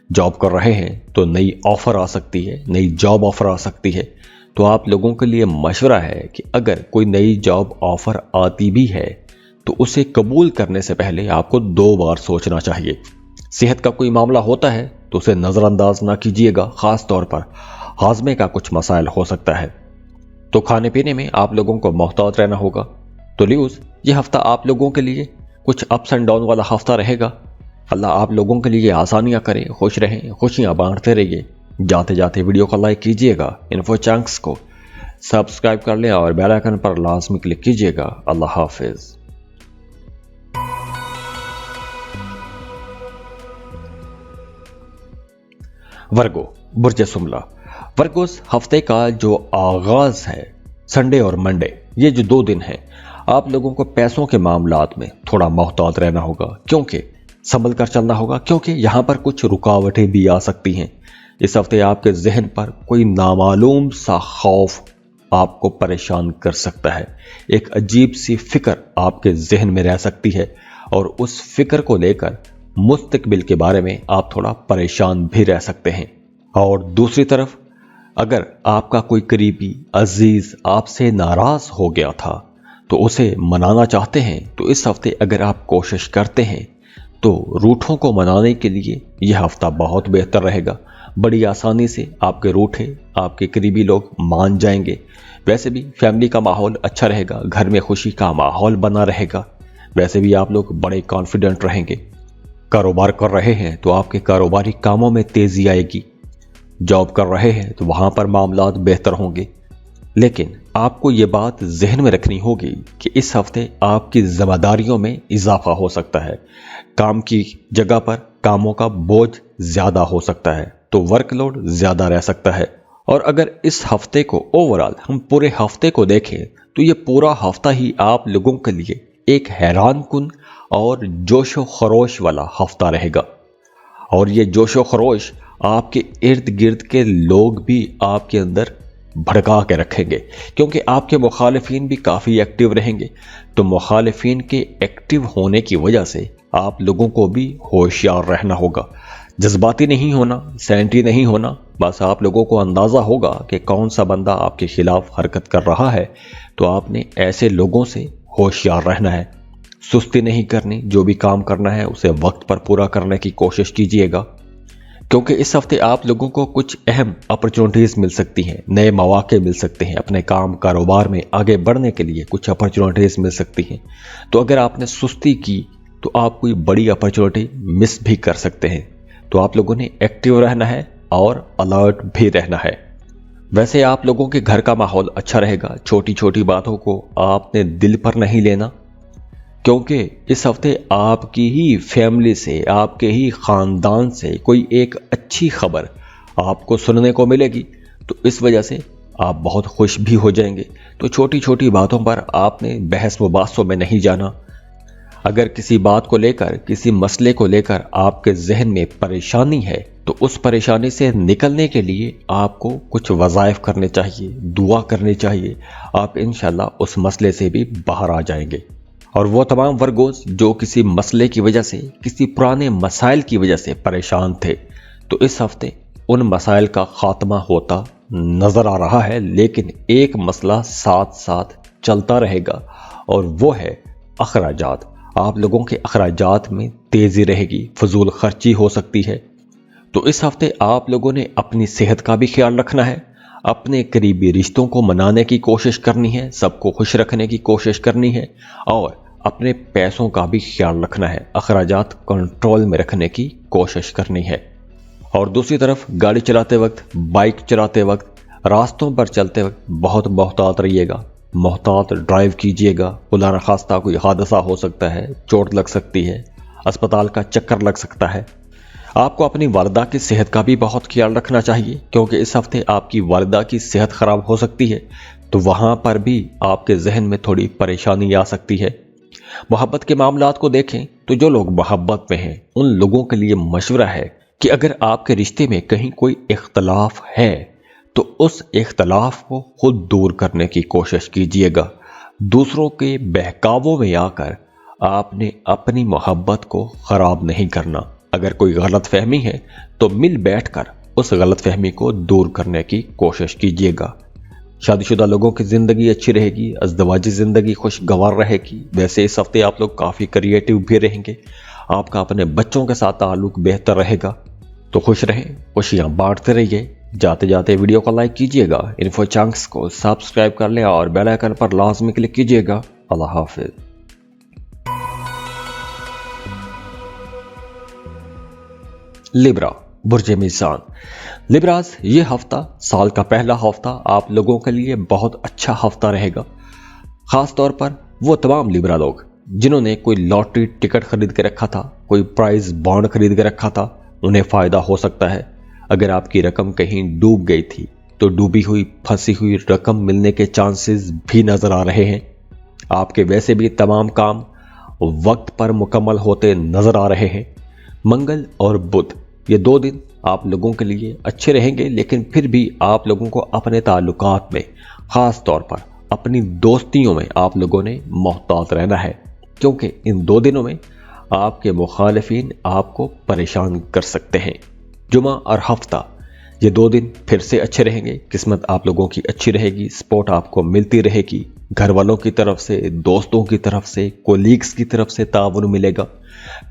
जॉब कर रहे हैं तो नई ऑफ़र आ सकती है, नई जॉब ऑफ़र आ सकती है। तो आप लोगों के लिए मशवरा है कि अगर कोई नई जॉब ऑफ़र आती भी है तो उसे कबूल करने से पहले आपको 2 बार सोचना चाहिए। सेहत का कोई मामला होता है तो उसे नज़रअंदाज ना कीजिएगा, ख़ास तौर पर हाजमे का कुछ मसाइल हो सकता है। तो खाने पीने में आप लोगों को मोहतात रहना होगा। तो ल्यूज़, ये हफ्ता आप लोगों के लिए कुछ अप्स एंड डाउन वाला हफ्ता रहेगा। अल्लाह आप लोगों के लिए आसानियां करे, खुश रहें, खुशियां बांटते रहिए। जाते जाते वीडियो को लाइक कीजिएगा, इन्फो चैंक्स को सब्सक्राइब कर लें और बेल आइकन पर लाजमी क्लिक कीजिएगा। अल्लाह हाफिज। वर्गो, बुर्ज सुमला। वर्गोस, हफ्ते का जो आगाज है संडे और मंडे, ये जो 2 दिन हैं, आप लोगों को पैसों के मामलात में थोड़ा मोहतात रहना होगा, क्योंकि संभल कर चलना होगा, क्योंकि यहां पर कुछ रुकावटें भी आ सकती हैं। इस हफ्ते आपके जहन पर कोई नामालूम सा खौफ आपको परेशान कर सकता है। एक अजीब सी फिक्र आपके जहन में रह सकती है और उस फिक्र को लेकर मुस्तकबिल के बारे में आप थोड़ा परेशान भी रह सकते हैं। और दूसरी तरफ अगर आपका कोई करीबी अजीज आपसे नाराज हो गया था तो उसे मनाना चाहते हैं, तो इस हफ्ते अगर आप कोशिश करते हैं तो रूठों को मनाने के लिए यह हफ्ता बहुत बेहतर रहेगा। बड़ी आसानी से आपके रूठे, आपके करीबी लोग मान जाएंगे। वैसे भी फैमिली का माहौल अच्छा रहेगा, घर में खुशी का माहौल बना रहेगा। वैसे भी आप लोग बड़े कॉन्फिडेंट रहेंगे। कारोबार कर रहे हैं तो आपके कारोबारी कामों में तेजी आएगी। जॉब कर रहे हैं तो वहां पर मामलात बेहतर होंगे। लेकिन आपको ये बात जहन में रखनी होगी कि इस हफ्ते आपकी जिम्मेदारियों में इजाफा हो सकता है। काम की जगह पर कामों का बोझ ज्यादा हो सकता है, तो वर्कलोड ज्यादा रह सकता है। और अगर इस हफ्ते को ओवरऑल हम पूरे हफ्ते को देखें तो ये पूरा हफ्ता ही आप लोगों के लिए एक हैरान कुन और जोशो खरोश वाला हफ्ता रहेगा। और ये जोशो खरोश आपके इर्द गिर्द के लोग भी आपके अंदर भड़का के रखेंगे, क्योंकि आपके मुखालिफिन भी काफ़ी एक्टिव रहेंगे। तो मुखालिफिन के एक्टिव होने की वजह से आप लोगों को भी होशियार रहना होगा। जज्बाती नहीं होना, सैंटी नहीं होना। बस आप लोगों को अंदाज़ा होगा कि कौन सा बंदा आपके खिलाफ हरकत कर रहा है, तो आपने ऐसे लोगों से होशियार रहना है। सुस्ती नहीं करनी, जो भी काम करना है उसे वक्त पर पूरा करने की कोशिश कीजिएगा, क्योंकि इस हफ्ते आप लोगों को कुछ अहम अपॉर्चुनिटीज मिल सकती हैं, नए मौके मिल सकते हैं। अपने काम कारोबार में आगे बढ़ने के लिए कुछ अपॉर्चुनिटीज मिल सकती हैं। तो अगर आपने सुस्ती की तो आप कोई बड़ी अपॉर्चुनिटी मिस भी कर सकते हैं। तो आप लोगों ने एक्टिव रहना है और अलर्ट भी रहना है। वैसे आप लोगों के घर का माहौल अच्छा रहेगा। छोटी छोटी बातों को आपने दिल पर नहीं लेना, क्योंकि इस हफ्ते आपकी ही फैमिली से, आपके ही खानदान से कोई एक अच्छी खबर आपको सुनने को मिलेगी। तो इस वजह से आप बहुत खुश भी हो जाएंगे। तो छोटी छोटी बातों पर आपने बहस मुबासों में नहीं जाना। अगर किसी बात को लेकर, किसी मसले को लेकर आपके जहन में परेशानी है तो उस परेशानी से निकलने के लिए आपको कुछ वज़ाइफ करने चाहिए, दुआ करनी चाहिए। आप इंशाल्लाह उस मसले से भी बाहर आ जाएंगे। और वो तमाम वर्गोस जो किसी मसले की वजह से, किसी पुराने मसाइल की वजह से परेशान थे, तो इस हफ्ते उन मसाइल का खात्मा होता नजर आ रहा है। लेकिन एक मसला साथ साथ चलता रहेगा और वो है अखराजात। आप लोगों के अखराजात में तेजी रहेगी, फजूल खर्ची हो सकती है। तो इस हफ्ते आप लोगों ने अपनी सेहत का भी ख्याल रखना है, अपने करीबी रिश्तों को मनाने की कोशिश करनी है, सबको खुश रखने की कोशिश करनी है और अपने पैसों का भी ख्याल रखना है, अखराजात कंट्रोल में रखने की कोशिश करनी है। और दूसरी तरफ गाड़ी चलाते वक्त, बाइक चलाते वक्त, रास्तों पर चलते वक्त बहुत मोहतात रहिएगा, मोहतात ड्राइव कीजिएगा। खुदा न खास्ता कोई हादसा हो सकता है, चोट लग सकती है, अस्पताल का चक्कर लग सकता है। आपको अपनी वालिदा की सेहत का भी बहुत ख्याल रखना चाहिए, क्योंकि इस हफ्ते आपकी वालिदा की सेहत खराब हो सकती है। तो वहां पर भी आपके जहन में थोड़ी परेशानी आ सकती है। मोहब्बत के मामलात को देखें तो जो लोग मोहब्बत में हैं उन लोगों के लिए मशवरा है कि अगर आपके रिश्ते में कहीं कोई इख्तलाफ है तो उस इख्तलाफ को खुद दूर करने की कोशिश कीजिएगा। दूसरों के बहकावों में आकर आपने अपनी मोहब्बत को खराब नहीं करना। अगर कोई गलत फहमी है तो मिल बैठकर उस गलत फहमी को दूर करने की कोशिश कीजिएगा। शादीशुदा लोगों की जिंदगी अच्छी रहेगी, अज़दवाजी जिंदगी खुशगवार रहेगी। वैसे इस हफ्ते आप लोग काफी क्रिएटिव भी रहेंगे, आपका अपने बच्चों के साथ ताल्लुक बेहतर रहेगा। तो खुश रहें, खुशियां बांटते रहिए। जाते जाते वीडियो को लाइक कीजिएगा, इन्फो चंक्स को सब्सक्राइब कर लें और बेल आइकन पर लाजमी क्लिक कीजिएगा। अल्लाह हाफिज। लिब्रा, बुर्जे मीज़ान। लिब्राज, ये हफ्ता साल का पहला हफ्ता आप लोगों के लिए बहुत अच्छा हफ्ता रहेगा। खास तौर पर वो तमाम लिब्रा लोग जिन्होंने कोई लॉटरी टिकट खरीद के रखा था, कोई प्राइज बॉन्ड खरीद के रखा था, उन्हें फायदा हो सकता है। अगर आपकी रकम कहीं डूब गई थी तो डूबी हुई फंसी हुई रकम मिलने के चांसेस भी नजर आ रहे हैं। आपके वैसे भी तमाम काम वक्त पर मुकम्मल होते नजर आ रहे हैं। मंगल और बुध, ये 2 दिन आप लोगों के लिए अच्छे रहेंगे, लेकिन फिर भी आप लोगों को अपने ताल्लुकात में, खास तौर पर अपनी दोस्तियों में आप लोगों ने मोहतात रहना है, क्योंकि इन 2 दिनों में आपके मुखालिफिन आपको परेशान कर सकते हैं। जुमा और हफ्ता, ये 2 दिन फिर से अच्छे रहेंगे। किस्मत आप लोगों की अच्छी रहेगी, सपोर्ट आपको मिलती रहेगी। घर वालों की तरफ से, दोस्तों की तरफ से, कोलीग्स की तरफ से ताउन मिलेगा।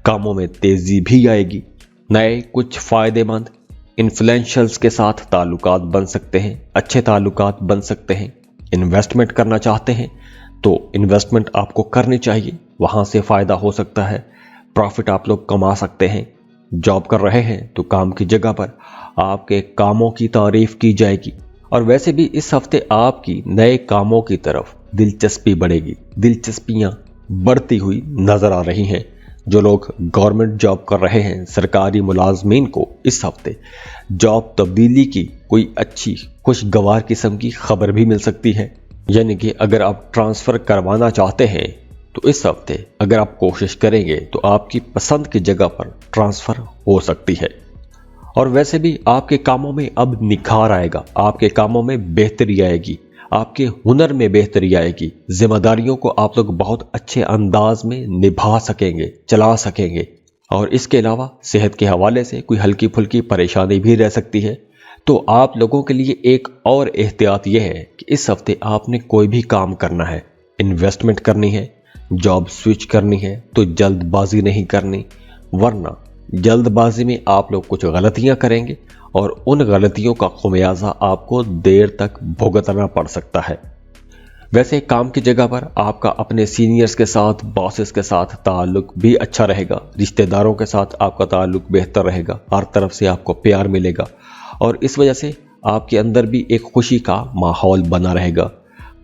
कामों में तेजी भी आएगी। नए कुछ फायदेमंद इन्फ्लुएंशियल्स के साथ ताल्लुकात बन सकते हैं, अच्छे ताल्लुकात बन सकते हैं। इन्वेस्टमेंट करना चाहते हैं तो इन्वेस्टमेंट आपको करनी चाहिए, वहां से फायदा हो सकता है, प्रॉफिट आप लोग कमा सकते हैं। जॉब कर रहे हैं तो काम की जगह पर आपके कामों की तारीफ की जाएगी। और वैसे भी इस हफ्ते आपकी नए कामों की तरफ दिलचस्पी बढ़ेगी, दिलचस्पियां बढ़ती हुई नजर आ रही हैं। जो लोग गवर्नमेंट जॉब कर रहे हैं, सरकारी मुलाजमीन को इस हफ्ते जॉब तब्दीली की कोई अच्छी खुशगवार किस्म की खबर भी मिल सकती है। यानी कि अगर आप ट्रांसफर करवाना चाहते हैं तो इस हफ्ते अगर आप कोशिश करेंगे तो आपकी पसंद की जगह पर ट्रांसफर हो सकती है। और वैसे भी आपके कामों में अब निखार आएगा, आपके कामों में बेहतरी आएगी, आपके हुनर में बेहतरी आएगी। जिम्मेदारियों को आप लोग बहुत अच्छे अंदाज में निभा सकेंगे, चला सकेंगे। और इसके अलावा सेहत के हवाले से कोई हल्की फुल्की परेशानी भी रह सकती है। तो आप लोगों के लिए एक और एहतियात यह है कि इस हफ्ते आपने कोई भी काम करना है, इन्वेस्टमेंट करनी है, जॉब स्विच करनी है तो जल्दबाजी नहीं करनी, वरना जल्दबाजी में आप लोग कुछ गलतियां करेंगे और उन गलतियों का खुमियाजा आपको देर तक भुगतना पड़ सकता है। वैसे काम की जगह पर आपका अपने सीनियर्स के साथ, बॉसेस के साथ ताल्लुक भी अच्छा रहेगा। रिश्तेदारों के साथ आपका ताल्लुक बेहतर रहेगा, हर तरफ से आपको प्यार मिलेगा और इस वजह से आपके अंदर भी एक खुशी का माहौल बना रहेगा,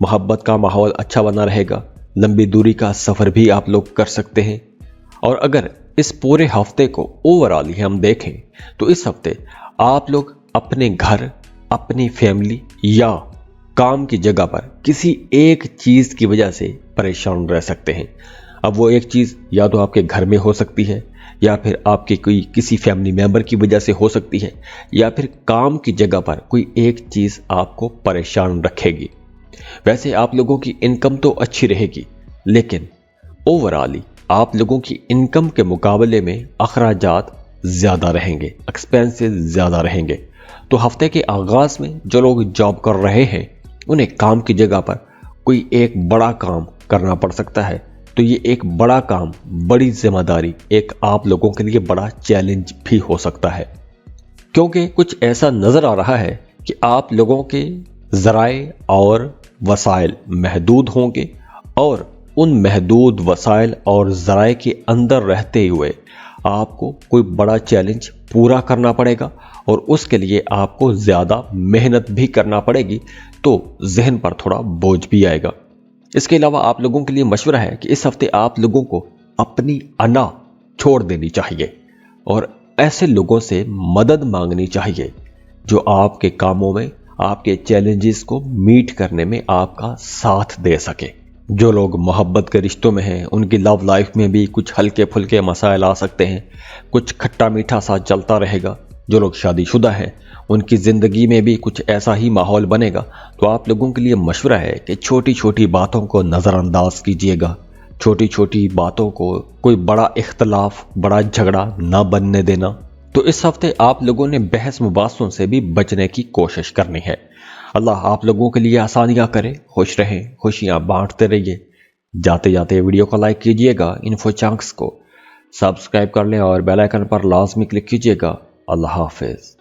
मोहब्बत का माहौल अच्छा बना रहेगा। लंबी दूरी का सफर भी आप लोग कर सकते हैं। और अगर इस पूरे हफ्ते को ओवरऑल ही हम देखें तो इस हफ्ते आप लोग अपने घर, अपनी फैमिली या काम की जगह पर किसी एक चीज की वजह से परेशान रह सकते हैं। अब वो एक चीज या तो आपके घर में हो सकती है, या फिर आपके कोई किसी फैमिली मेंबर की वजह से हो सकती है, या फिर काम की जगह पर कोई एक चीज आपको परेशान रखेगी। वैसे आप लोगों की इनकम तो अच्छी रहेगी, लेकिन ओवरऑल आप लोगों की इनकम के मुकाबले में अखराजात ज्यादा रहेंगे, एक्सपेंसेस ज्यादा रहेंगे। तो हफ्ते के आगाज में जो लोग जॉब कर रहे हैं उन्हें काम की जगह पर कोई एक बड़ा काम करना पड़ सकता है। तो ये एक बड़ा काम, बड़ी जिम्मेदारी एक आप लोगों के लिए बड़ा चैलेंज भी हो सकता है, क्योंकि कुछ ऐसा नजर आ रहा है कि आप लोगों के ज़राए और वसाइल महदूद होंगे और उन महदूद वसाइल और ज़राए के अंदर रहते हुए आपको कोई बड़ा चैलेंज पूरा करना पड़ेगा और उसके लिए आपको ज़्यादा मेहनत भी करना पड़ेगी, तो जहन पर थोड़ा बोझ भी आएगा। इसके अलावा आप लोगों के लिए मशवरा है कि इस हफ्ते आप लोगों को अपनी अना छोड़ देनी चाहिए और ऐसे लोगों से मदद मांगनी चाहिए जो आपके कामों में, आपके चैलेंजेस को मीट करने में आपका साथ दे सके। जो लोग मोहब्बत के रिश्तों में हैं उनकी लव लाइफ में भी कुछ हल्के फुल्के मसाइल आ सकते हैं, कुछ खट्टा मीठा सा चलता रहेगा। जो लोग शादीशुदा हैं उनकी ज़िंदगी में भी कुछ ऐसा ही माहौल बनेगा। तो आप लोगों के लिए मशवरा है कि छोटी छोटी बातों को नज़रअंदाज कीजिएगा, छोटी छोटी बातों को कोई बड़ा इख्तलाफ, बड़ा झगड़ा ना बनने देना। तो इस हफ्ते आप लोगों ने बहस मुबासों से भी बचने की कोशिश करनी है। अल्लाह आप लोगों के लिए आसानियां करे, खुश रहें, खुशियां बांटते रहिए। जाते जाते वीडियो को लाइक कीजिएगा, इन्फो चंक्स को सब्सक्राइब कर लें और बेल आइकन पर लाजमी क्लिक कीजिएगा। अल्लाह हाफिज।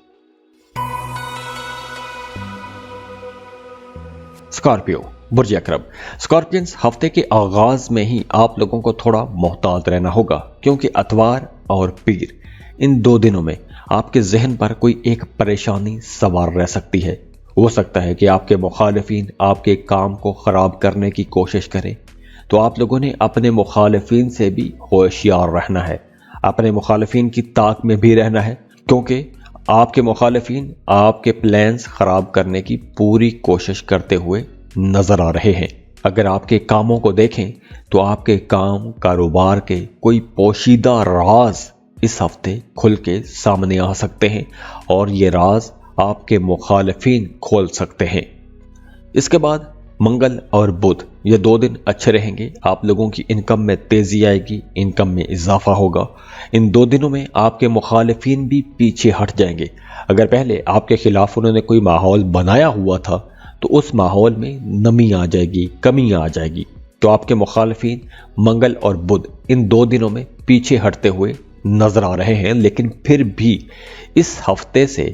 स्कॉर्पियो, बुर्ज अकरब। स्कॉर्पियंस, हफ्ते के आगाज में ही आप लोगों को थोड़ा मोहतात रहना होगा, क्योंकि अतवार और पीर इन 2 दिनों में आपके जहन पर कोई एक परेशानी सवार रह सकती है। हो सकता है कि आपके मुखालिफिन आपके काम को ख़राब करने की कोशिश करें। तो आप लोगों ने अपने मुखालिफिन से भी होशियार रहना है, अपने मुखालिफिन की ताक में भी रहना है, क्योंकि आपके मुखालिफिन आपके प्लान्स ख़राब करने की पूरी कोशिश करते हुए नज़र आ रहे हैं। अगर आपके कामों को देखें तो आपके काम कारोबार के कोई पोशीदा राज इस हफ्ते खुल के सामने आ सकते हैं और ये राज आपके मुखालिफिन खोल सकते हैं। इसके बाद मंगल और बुध, ये 2 दिन अच्छे रहेंगे। आप लोगों की इनकम में तेजी आएगी, इनकम में इजाफा होगा। इन 2 दिनों में आपके मुखालिफिन भी पीछे हट जाएंगे। अगर पहले आपके खिलाफ उन्होंने कोई माहौल बनाया हुआ था तो उस माहौल में नमी आ जाएगी, कमी आ जाएगी। तो आपके मुखालिफिन मंगल और बुध इन 2 दिनों में पीछे हटते हुए नजर आ रहे हैं। लेकिन फिर भी इस हफ्ते से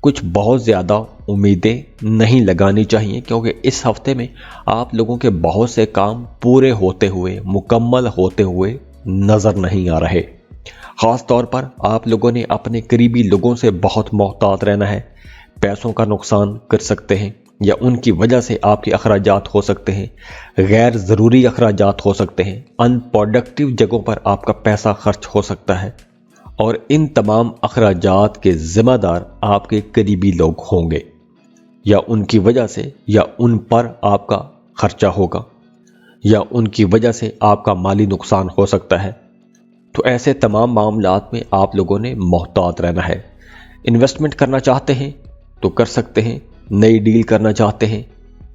कुछ बहुत ज़्यादा उम्मीदें नहीं लगानी चाहिए, क्योंकि इस हफ्ते में आप लोगों के बहुत से काम पूरे होते हुए, मुकम्मल होते हुए नज़र नहीं आ रहे। ख़ास तौर पर आप लोगों ने अपने करीबी लोगों से बहुत मोहतात रहना है। पैसों का नुकसान कर सकते हैं या उनकी वजह से आपके अखराजात हो सकते हैं, गैर ज़रूरी अखराजात हो सकते हैं, अनप्रोडक्टिव जगहों पर आपका पैसा खर्च हो सकता है और इन तमाम अखराजात के ज़िम्मेदार आपके करीबी लोग होंगे, या उनकी वजह से या उन पर आपका खर्चा होगा या उनकी वजह से आपका माली नुकसान हो सकता है। तो ऐसे तमाम मामलात में आप लोगों ने मोहतात रहना है। इन्वेस्टमेंट करना चाहते हैं तो कर सकते हैं, नई डील करना चाहते हैं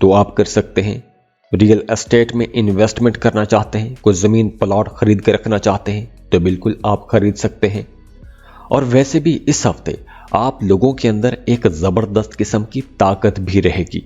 तो आप कर सकते हैं, रियल एस्टेट में इन्वेस्टमेंट करना चाहते हैं, कोई ज़मीन प्लॉट खरीद कर रखना चाहते हैं तो बिल्कुल आप खरीद सकते हैं। और वैसे भी इस हफ्ते आप लोगों के अंदर एक ज़बरदस्त किस्म की ताकत भी रहेगी।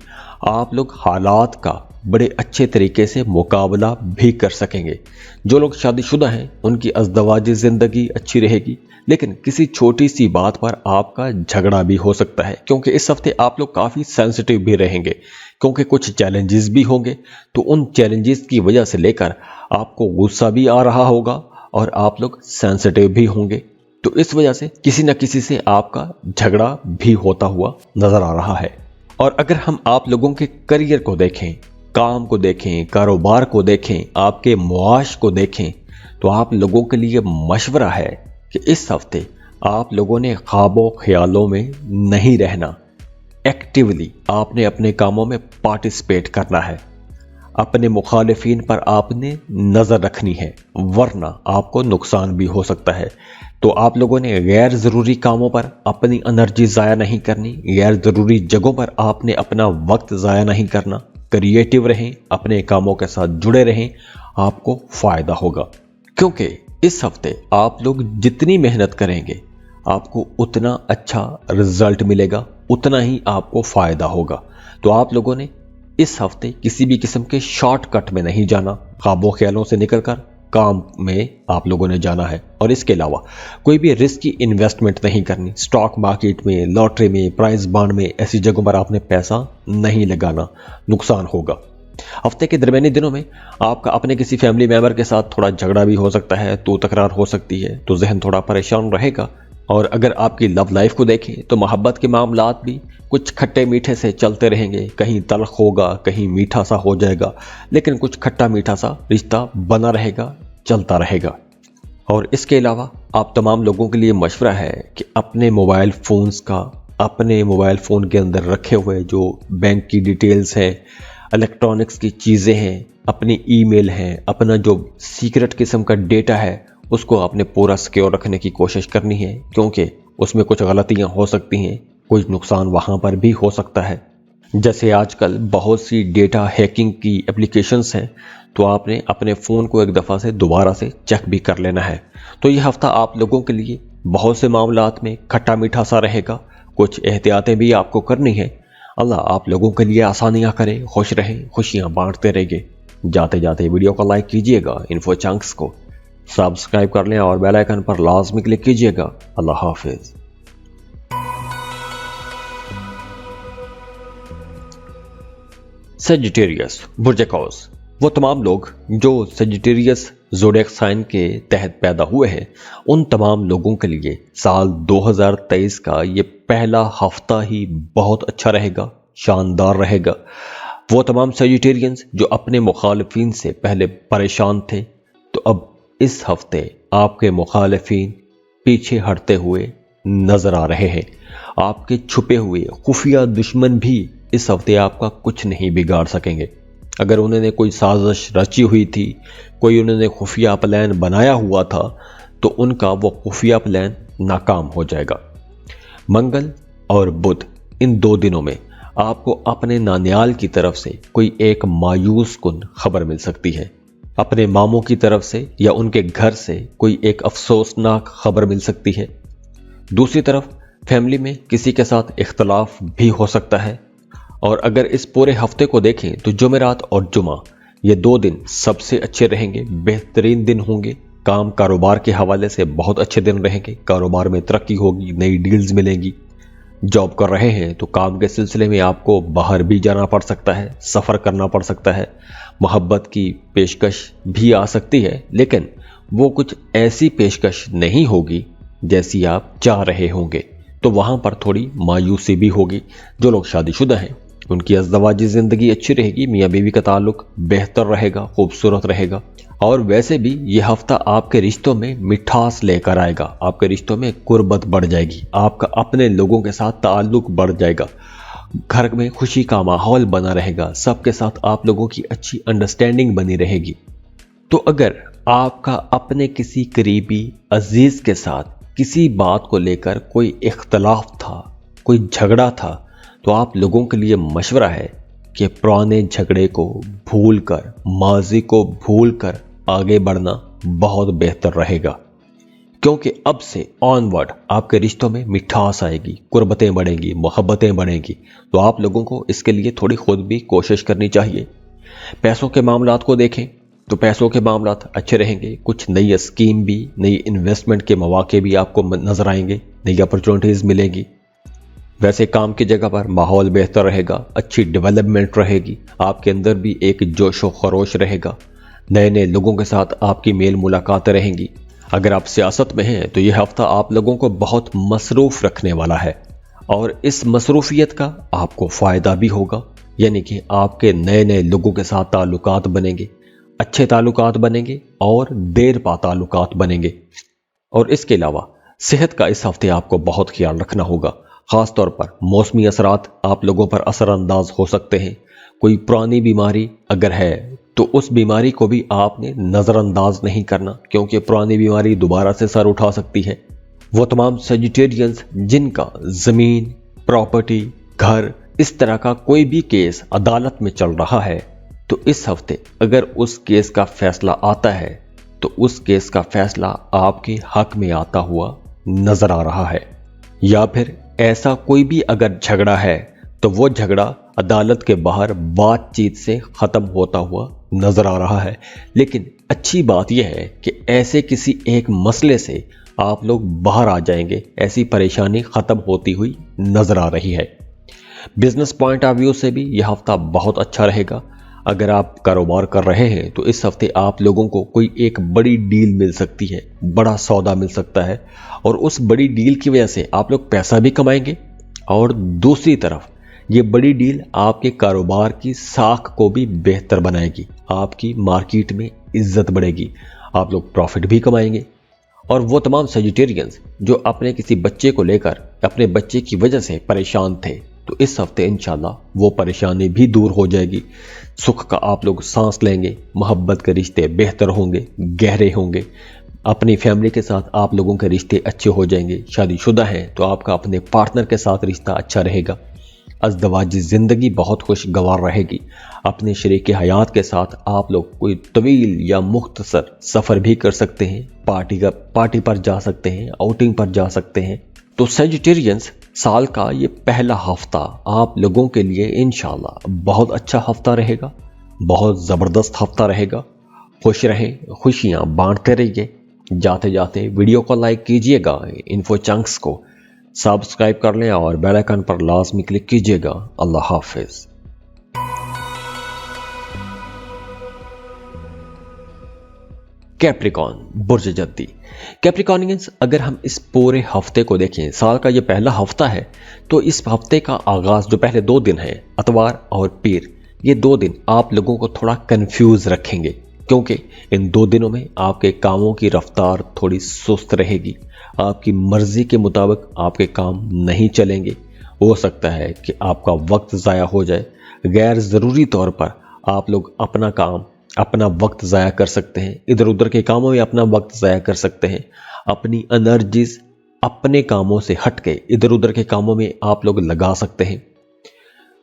आप लोग हालात का बड़े अच्छे तरीके से मुकाबला भी कर सकेंगे। जो लोग शादीशुदा हैं उनकी अज़दवाजी ज़िंदगी अच्छी रहेगी, लेकिन किसी छोटी सी बात पर आपका झगड़ा भी हो सकता है, क्योंकि इस हफ्ते आप लोग काफ़ी सेंसिटिव भी रहेंगे, क्योंकि कुछ चैलेंजेस भी होंगे। तो उन चैलेंजेस की वजह से लेकर आपको गुस्सा भी आ रहा होगा और आप लोग सेंसिटिव भी होंगे। तो इस वजह से किसी न किसी से आपका झगड़ा भी होता हुआ नजर आ रहा है। और अगर हम आप लोगों के करियर को देखें, काम को देखें, कारोबार को देखें, आपके मुआश को देखें, तो आप लोगों के लिए मशवरा है कि इस हफ्ते आप लोगों ने ख्वाबों ख्यालों में नहीं रहना। एक्टिवली आपने अपने कामों में पार्टिसिपेट करना है। अपने मुखालिफिन पर आपने नज़र रखनी है, वरना आपको नुकसान भी हो सकता है। तो आप लोगों ने गैर ज़रूरी कामों पर अपनी एनर्जी ज़ाया नहीं करनी, गैर ज़रूरी जगहों पर आपने अपना वक्त ज़ाया नहीं करना। क्रिएटिव रहें, अपने कामों के साथ जुड़े रहें, आपको फ़ायदा होगा। क्योंकि इस हफ्ते आप लोग जितनी मेहनत करेंगे आपको उतना अच्छा रिजल्ट मिलेगा, उतना ही आपको फ़ायदा होगा। तो आप लोगों ने इस हफ्ते किसी भी किस्म के शॉर्टकट में नहीं जाना, ख्वाबों ख्यालों से निकलकर काम में आप लोगों ने जाना है। और इसके अलावा कोई भी रिस्की इन्वेस्टमेंट नहीं करनी। स्टॉक मार्केट में, लॉटरी में, प्राइज बॉन्ड में, ऐसी जगहों पर आपने पैसा नहीं लगाना, नुकसान होगा। हफ्ते के दरमियानी दिनों में आपका अपने किसी फैमिली मेंबर के साथ थोड़ा झगड़ा भी हो सकता है, तो तकरार हो सकती है, तो जहन थोड़ा परेशान रहेगा। और अगर आपकी लव लाइफ को देखें तो मोहब्बत के मामलात भी कुछ खट्टे मीठे से चलते रहेंगे, कहीं तल्ख होगा, कहीं मीठा सा हो जाएगा, लेकिन कुछ खट्टा मीठा सा रिश्ता बना रहेगा, चलता रहेगा। और इसके अलावा आप तमाम लोगों के लिए मशवरा है कि अपने मोबाइल फ़ोन्स का, अपने मोबाइल फ़ोन के अंदर रखे हुए जो बैंक की डिटेल्स हैं, इलेक्ट्रॉनिक्स की चीज़ें हैं, अपनी ईमेल हैं, अपना जो सीक्रेट किस्म का डेटा है उसको आपने पूरा सिक्योर रखने की कोशिश करनी है, क्योंकि उसमें कुछ गलतियां हो सकती हैं, कुछ नुकसान वहां पर भी हो सकता है। जैसे आजकल बहुत सी डेटा हैकिंग की एप्लीकेशंस हैं, तो आपने अपने फ़ोन को एक दफ़ा से दोबारा से चेक भी कर लेना है। तो ये हफ्ता आप लोगों के लिए बहुत से मामलात में खट्टा मीठा सा रहेगा, कुछ एहतियातें भी आपको करनी है। अल्लाह आप लोगों के लिए आसानियां करे, खुश रहें, खुशियां बांटते रहेंगे। जाते जाते वीडियो को लाइक कीजिएगा, इन्फो चंक्स को सब्सक्राइब कर लें और बेल आइकन पर लाजमी क्लिक कीजिएगा। अल्लाह हाफिज। सेजिटेरियस बुर्ज-ए-कौस, वो तमाम लोग जो सेजिटेरियस ज़ोडिएक साइन के तहत पैदा हुए हैं, उन तमाम लोगों के लिए साल 2023 का ये पहला हफ्ता ही बहुत अच्छा रहेगा, शानदार रहेगा। वो तमाम सेजिटेरियंस जो अपने मुखालिफिन से पहले परेशान थे, तो अब इस हफ्ते आपके मुखालिफिन पीछे हटते हुए नजर आ रहे हैं। आपके छुपे हुए खुफिया दुश्मन भी इस हफ्ते आपका कुछ नहीं बिगाड़ सकेंगे। अगर उन्होंने कोई साजिश रची हुई थी, कोई उन्होंने खुफिया प्लान बनाया हुआ था, तो उनका वो खुफिया प्लान नाकाम हो जाएगा। मंगल और बुध, इन 2 दिनों में आपको अपने नानियाल की तरफ से कोई एक मायूस कुन खबर मिल सकती है। अपने मामों की तरफ से या उनके घर से कोई एक अफसोसनाक खबर मिल सकती है। दूसरी तरफ फैमिली में किसी के साथ इख्तलाफ भी हो सकता है। और अगर इस पूरे हफ्ते को देखें तो जुमेरात और जुमा, ये 2 दिन सबसे अच्छे रहेंगे, बेहतरीन दिन होंगे। काम कारोबार के हवाले से बहुत अच्छे दिन रहेंगे। कारोबार में तरक्की होगी, नई डील्स मिलेंगी। जॉब कर रहे हैं तो काम के सिलसिले में आपको बाहर भी जाना पड़ सकता है, सफ़र करना पड़ सकता है। मोहब्बत की पेशकश भी आ सकती है, लेकिन वो कुछ ऐसी पेशकश नहीं होगी जैसी आप चाह रहे होंगे, तो वहां पर थोड़ी मायूसी भी होगी। जो लोग शादीशुदा हैं उनकी अज़दवाजी ज़िंदगी अच्छी रहेगी, मियाँ बीवी का ताल्लुक बेहतर रहेगा, खूबसूरत रहेगा। और वैसे भी ये हफ्ता आपके रिश्तों में मिठास लेकर आएगा, आपके रिश्तों में कुर्बत बढ़ जाएगी, आपका अपने लोगों के साथ ताल्लुक बढ़ जाएगा, घर में खुशी का माहौल बना रहेगा, सबके साथ आप लोगों की अच्छी अंडरस्टैंडिंग बनी रहेगी। तो अगर आपका अपने किसी करीबी अजीज के साथ किसी बात को लेकर कोई इख्तलाफ था, कोई झगड़ा था, तो आप लोगों के लिए मशवरा है कि पुराने झगड़े को भूलकर, माजी को भूलकर आगे बढ़ना बहुत बेहतर रहेगा। क्योंकि अब से ऑनवर्ड आपके रिश्तों में मिठास आएगी, कुर्बतें बढ़ेंगी, मोहब्बतें बढ़ेंगी। तो आप लोगों को इसके लिए थोड़ी खुद भी कोशिश करनी चाहिए। पैसों के मामलात को देखें तो पैसों के मामलात अच्छे रहेंगे। कुछ नई स्कीम भी, नई इन्वेस्टमेंट के मौके भी आपको नजर आएंगे, नई अपॉर्चुनिटीज मिलेगी। वैसे काम की जगह पर माहौल बेहतर रहेगा, अच्छी डेवलपमेंट रहेगी, आपके अंदर भी एक जोशो खरोश रहेगा, नए नए लोगों के साथ आपकी मेल मुलाकातें रहेंगी। अगर आप सियासत में हैं तो यह हफ्ता आप लोगों को बहुत मसरूफ रखने वाला है, और इस मसरूफियत का आपको फ़ायदा भी होगा। यानी कि आपके नए नए लोगों के साथ ताल्लुकात बनेंगे, अच्छे ताल्लुकात बनेंगे और देर पा ताल्लुकात बनेंगे। और इसके अलावा सेहत का इस हफ्ते आपको बहुत ख्याल रखना होगा। ख़ास तौर पर मौसमी असरात आप लोगों पर असरअंदाज हो सकते हैं। कोई पुरानी बीमारी अगर है तो उस बीमारी को भी आपने नज़रअंदाज नहीं करना, क्योंकि पुरानी बीमारी दोबारा से सर उठा सकती है। वो तमाम सेजिटेरियंस जिनका ज़मीन, प्रॉपर्टी, घर, इस तरह का कोई भी केस अदालत में चल रहा है, तो इस हफ्ते अगर उस केस का फैसला आता है तो उस केस का फैसला आपके हक में आता हुआ नजर आ रहा है। या फिर ऐसा कोई भी अगर झगड़ा है तो वो झगड़ा अदालत के बाहर बातचीत से खत्म होता हुआ नजर आ रहा है। लेकिन अच्छी बात यह है कि ऐसे किसी एक मसले से आप लोग बाहर आ जाएंगे, ऐसी परेशानी खत्म होती हुई नजर आ रही है। बिजनेस पॉइंट ऑफ व्यू से भी यह हफ्ता बहुत अच्छा रहेगा। अगर आप कारोबार कर रहे हैं तो इस हफ्ते आप लोगों को कोई एक बड़ी डील मिल सकती है, बड़ा सौदा मिल सकता है, और उस बड़ी डील की वजह से आप लोग पैसा भी कमाएंगे। और दूसरी तरफ ये बड़ी डील आपके कारोबार की साख को भी बेहतर बनाएगी, आपकी मार्केट में इज्जत बढ़ेगी, आप लोग प्रॉफिट भी कमाएंगे। और वो तमाम सेजिटेरियंस जो अपने किसी बच्चे को लेकर, अपने बच्चे की वजह से परेशान थे, तो इस हफ्ते इंशाल्लाह वो परेशानी भी दूर हो जाएगी। सुख का आप लोग सांस लेंगे, मोहब्बत के रिश्ते बेहतर होंगे, गहरे होंगे। अपनी फैमिली के साथ आप लोगों के रिश्ते अच्छे हो जाएंगे। शादीशुदा हैं तो आपका अपने पार्टनर के साथ रिश्ता अच्छा रहेगा। अज़दवाजी ज़िंदगी बहुत खुशगवार रहेगी। अपने शरीक हयात के साथ आप लोग कोई तवील या मुख्तसर सफ़र भी कर सकते हैं, पार्टी पर जा सकते हैं, आउटिंग पर जा सकते हैं। तो सेजिटेरियंस, साल का ये पहला हफ्ता आप लोगों के लिए इंशाल्लाह बहुत अच्छा हफ्ता रहेगा, बहुत ज़बरदस्त हफ्ता रहेगा। खुश रहें, खुशियाँ बांटते रहिए। जाते जाते वीडियो को लाइक कीजिएगा, इन्फो चंक्स को सब्सक्राइब कर लें और बेल आइकन पर लाजमी क्लिक कीजिएगा। अल्लाह हाफिज। कैप्रिकॉन, बुर्ज जद्दी। कैप्रिकॉनियंस, अगर हम इस पूरे हफ्ते को देखें, साल का ये पहला हफ्ता है, तो इस हफ्ते का आगाज जो पहले 2 दिन है, अतवार और पीर, ये 2 दिन आप लोगों को थोड़ा कंफ्यूज रखेंगे, क्योंकि इन 2 दिनों में आपके कामों की रफ्तार थोड़ी सुस्त रहेगी। आपकी मर्जी के मुताबिक आपके काम नहीं चलेंगे। हो सकता है कि आपका वक्त ज़ाया हो जाए। गैर ज़रूरी तौर पर आप लोग अपना वक्त ज़ाया कर सकते हैं, इधर उधर के कामों में अपना वक्त ज़ाया कर सकते हैं। अपनी एनर्जीज अपने कामों से हट के इधर उधर के कामों में आप लोग लगा सकते हैं।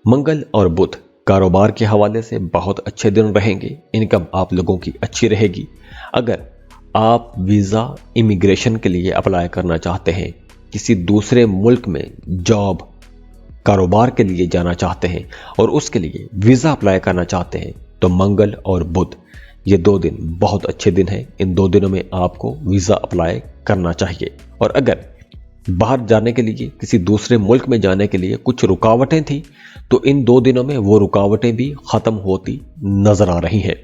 मंगल और बुध कारोबार के हवाले से बहुत अच्छे दिन रहेंगे। इनकम आप लोगों की अच्छी रहेगी। अगर आप वीज़ा इमिग्रेशन के लिए अप्लाई करना चाहते हैं, किसी दूसरे मुल्क में जॉब कारोबार के लिए जाना चाहते हैं और उसके लिए वीज़ा अप्लाई करना चाहते हैं, तो मंगल और बुध ये 2 दिन बहुत अच्छे दिन हैं। इन 2 दिनों में आपको वीज़ा अप्लाई करना चाहिए। और अगर बाहर जाने के लिए, किसी दूसरे मुल्क में जाने के लिए कुछ रुकावटें थी, तो इन 2 दिनों में वो रुकावटें भी ख़त्म होती नज़र आ रही हैं।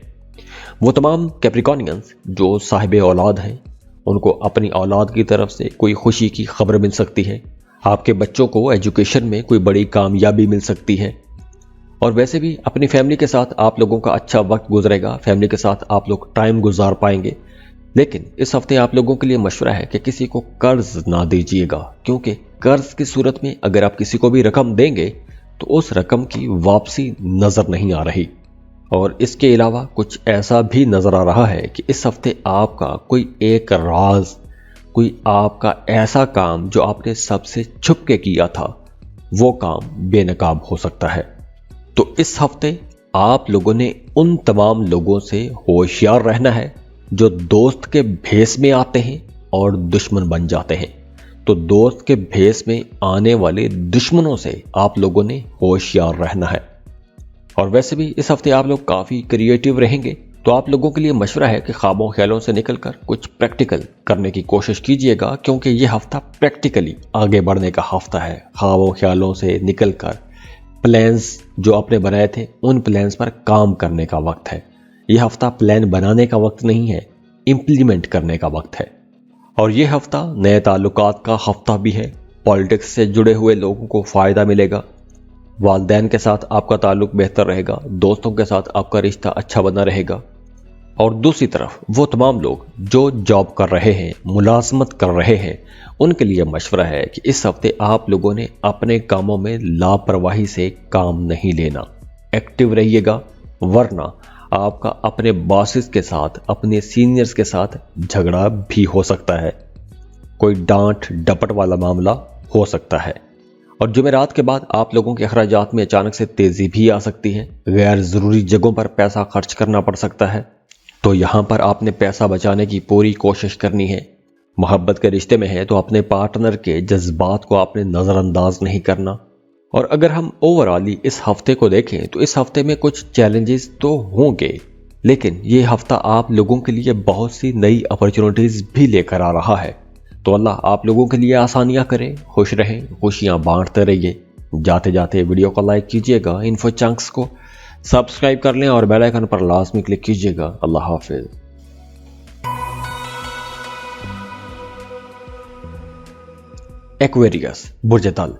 वो तमाम कैप्रिकॉनियंस जो साहिब औलाद हैं, उनको अपनी औलाद की तरफ से कोई खुशी की खबर मिल सकती है। आपके बच्चों को एजुकेशन में कोई बड़ी कामयाबी मिल सकती है। और वैसे भी अपनी फैमिली के साथ आप लोगों का अच्छा वक्त गुजरेगा। फैमिली के साथ आप लोग टाइम गुजार पाएंगे। लेकिन इस हफ्ते आप लोगों के लिए मशवरा है कि किसी को कर्ज ना दीजिएगा, क्योंकि कर्ज की सूरत में अगर आप किसी को भी रकम देंगे तो उस रकम की वापसी नजर नहीं आ रही। और इसके अलावा कुछ ऐसा भी नजर आ रहा है कि इस हफ्ते आपका कोई एक राज, कोई आपका ऐसा काम जो आपने सबसे छुप के किया था, वो काम बेनकाब हो सकता है। तो इस हफ्ते आप लोगों ने उन तमाम लोगों से होशियार रहना है जो दोस्त के भेस में आते हैं और दुश्मन बन जाते हैं। तो दोस्त के भेस में आने वाले दुश्मनों से आप लोगों ने होशियार रहना है। और वैसे भी इस हफ्ते आप लोग काफ़ी क्रिएटिव रहेंगे, तो आप लोगों के लिए मशवरा है कि ख्वाबों ख्यालों से निकलकर कुछ प्रैक्टिकल करने की कोशिश कीजिएगा, क्योंकि ये हफ्ता प्रैक्टिकली आगे बढ़ने का हफ्ता है। ख्वाबों ख्यालों से निकलकर प्लान्स जो आपने बनाए थे, उन प्लान्स पर काम करने का वक्त है। यह हफ्ता प्लान बनाने का वक्त नहीं है, इम्प्लीमेंट करने का वक्त है। और यह हफ्ता नए ताल्लुकात का हफ्ता भी है। पॉलिटिक्स से जुड़े हुए लोगों को फ़ायदा मिलेगा। वालिदैन के साथ आपका ताल्लुक बेहतर रहेगा। दोस्तों के साथ आपका रिश्ता अच्छा बना रहेगा। और दूसरी तरफ वो तमाम लोग जो जॉब कर रहे हैं, मुलाजमत कर रहे हैं, उनके लिए मशवरा है कि इस हफ्ते आप लोगों ने अपने कामों में लापरवाही से काम नहीं लेना। एक्टिव रहिएगा, वरना आपका अपने बॉसेस के साथ, अपने सीनियर्स के साथ झगड़ा भी हो सकता है। कोई डांट डपट वाला मामला हो सकता है। और जुमेरात के बाद आप लोगों के अखराजात में अचानक से तेजी भी आ सकती है। गैर जरूरी जगहों पर पैसा खर्च करना पड़ सकता है। तो यहाँ पर आपने पैसा बचाने की पूरी कोशिश करनी है। मोहब्बत के रिश्ते में है तो अपने पार्टनर के जज्बात को आपने नज़रअंदाज नहीं करना। और अगर हम ओवरऑली इस हफ्ते को देखें तो इस हफ्ते में कुछ चैलेंजेस तो होंगे, लेकिन ये हफ्ता आप लोगों के लिए बहुत सी नई अपॉर्चुनिटीज़ भी लेकर आ रहा है। तो अल्लाह आप लोगों के लिए आसानियाँ करे, खुश रहें, खुशियाँ बांटते रहिए। जाते जाते वीडियो को लाइक कीजिएगा, इन्फो चंक्स को सब्सक्राइब कर लें और बेल आइकन पर लाजमी क्लिक कीजिएगा। अल्लाह हाफिज। एक्वेरियस, बुर्ज तल।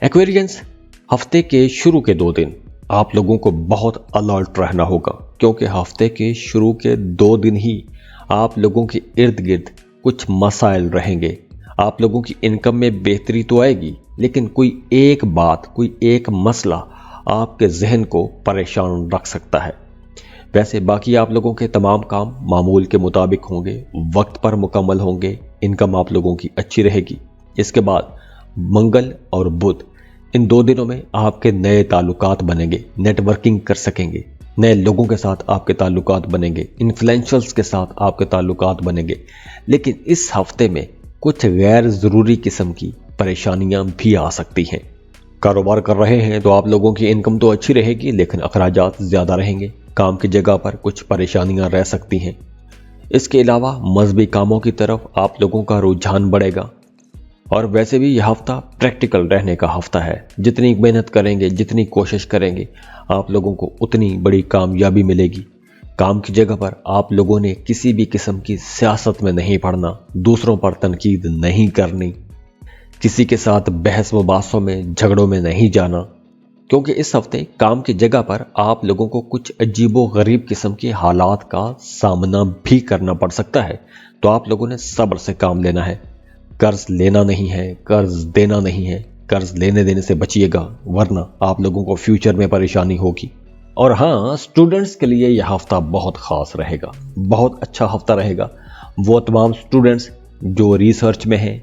एक्वेरियंस, हफ्ते के शुरू के 2 दिन आप लोगों को बहुत अलर्ट रहना होगा, क्योंकि हफ्ते के शुरू के 2 दिन ही आप लोगों के इर्द गिर्द कुछ मसाइल रहेंगे। आप लोगों की इनकम में बेहतरी तो आएगी, लेकिन कोई एक बात, कोई एक मसला आपके जहन को परेशान रख सकता है। वैसे बाकी आप लोगों के तमाम काम मामूल के मुताबिक होंगे, वक्त पर मुकम्मल होंगे, इनकम आप लोगों की अच्छी रहेगी। इसके बाद मंगल और बुध, इन 2 दिनों में आपके नए ताल्लुकात बनेंगे, नेटवर्किंग कर सकेंगे, नए लोगों के साथ आपके ताल्लुकात बनेंगे, इन्फ्लुएंशर्स के साथ आपके ताल्लुकात बनेंगे। लेकिन इस हफ्ते में कुछ गैर ज़रूरी किस्म की परेशानियां भी आ सकती हैं। कारोबार कर रहे हैं तो आप लोगों की इनकम तो अच्छी रहेगी, लेकिन अखराजात ज़्यादा रहेंगे। काम की जगह पर कुछ परेशानियां रह सकती हैं। इसके अलावा मजहबी कामों की तरफ आप लोगों का रुझान बढ़ेगा। और वैसे भी यह हफ्ता प्रैक्टिकल रहने का हफ्ता है। जितनी मेहनत करेंगे, जितनी कोशिश करेंगे, आप लोगों को उतनी बड़ी कामयाबी मिलेगी। काम की जगह पर आप लोगों ने किसी भी किस्म की सियासत में नहीं पड़ना, दूसरों पर तनकीद नहीं करनी, किसी के साथ बहस मुबासों में, झगड़ों में नहीं जाना, क्योंकि इस हफ्ते काम की जगह पर आप लोगों को कुछ अजीबो गरीब किस्म के हालात का सामना भी करना पड़ सकता है। तो आप लोगों ने सब्र से काम लेना है। कर्ज लेना नहीं है, कर्ज देना नहीं है। कर्ज लेने देने से बचिएगा, वरना आप लोगों को फ्यूचर में परेशानी होगी। और हाँ, स्टूडेंट्स के लिए यह हफ्ता बहुत खास रहेगा, बहुत अच्छा हफ्ता रहेगा। वो तमाम स्टूडेंट्स जो रिसर्च में हैं,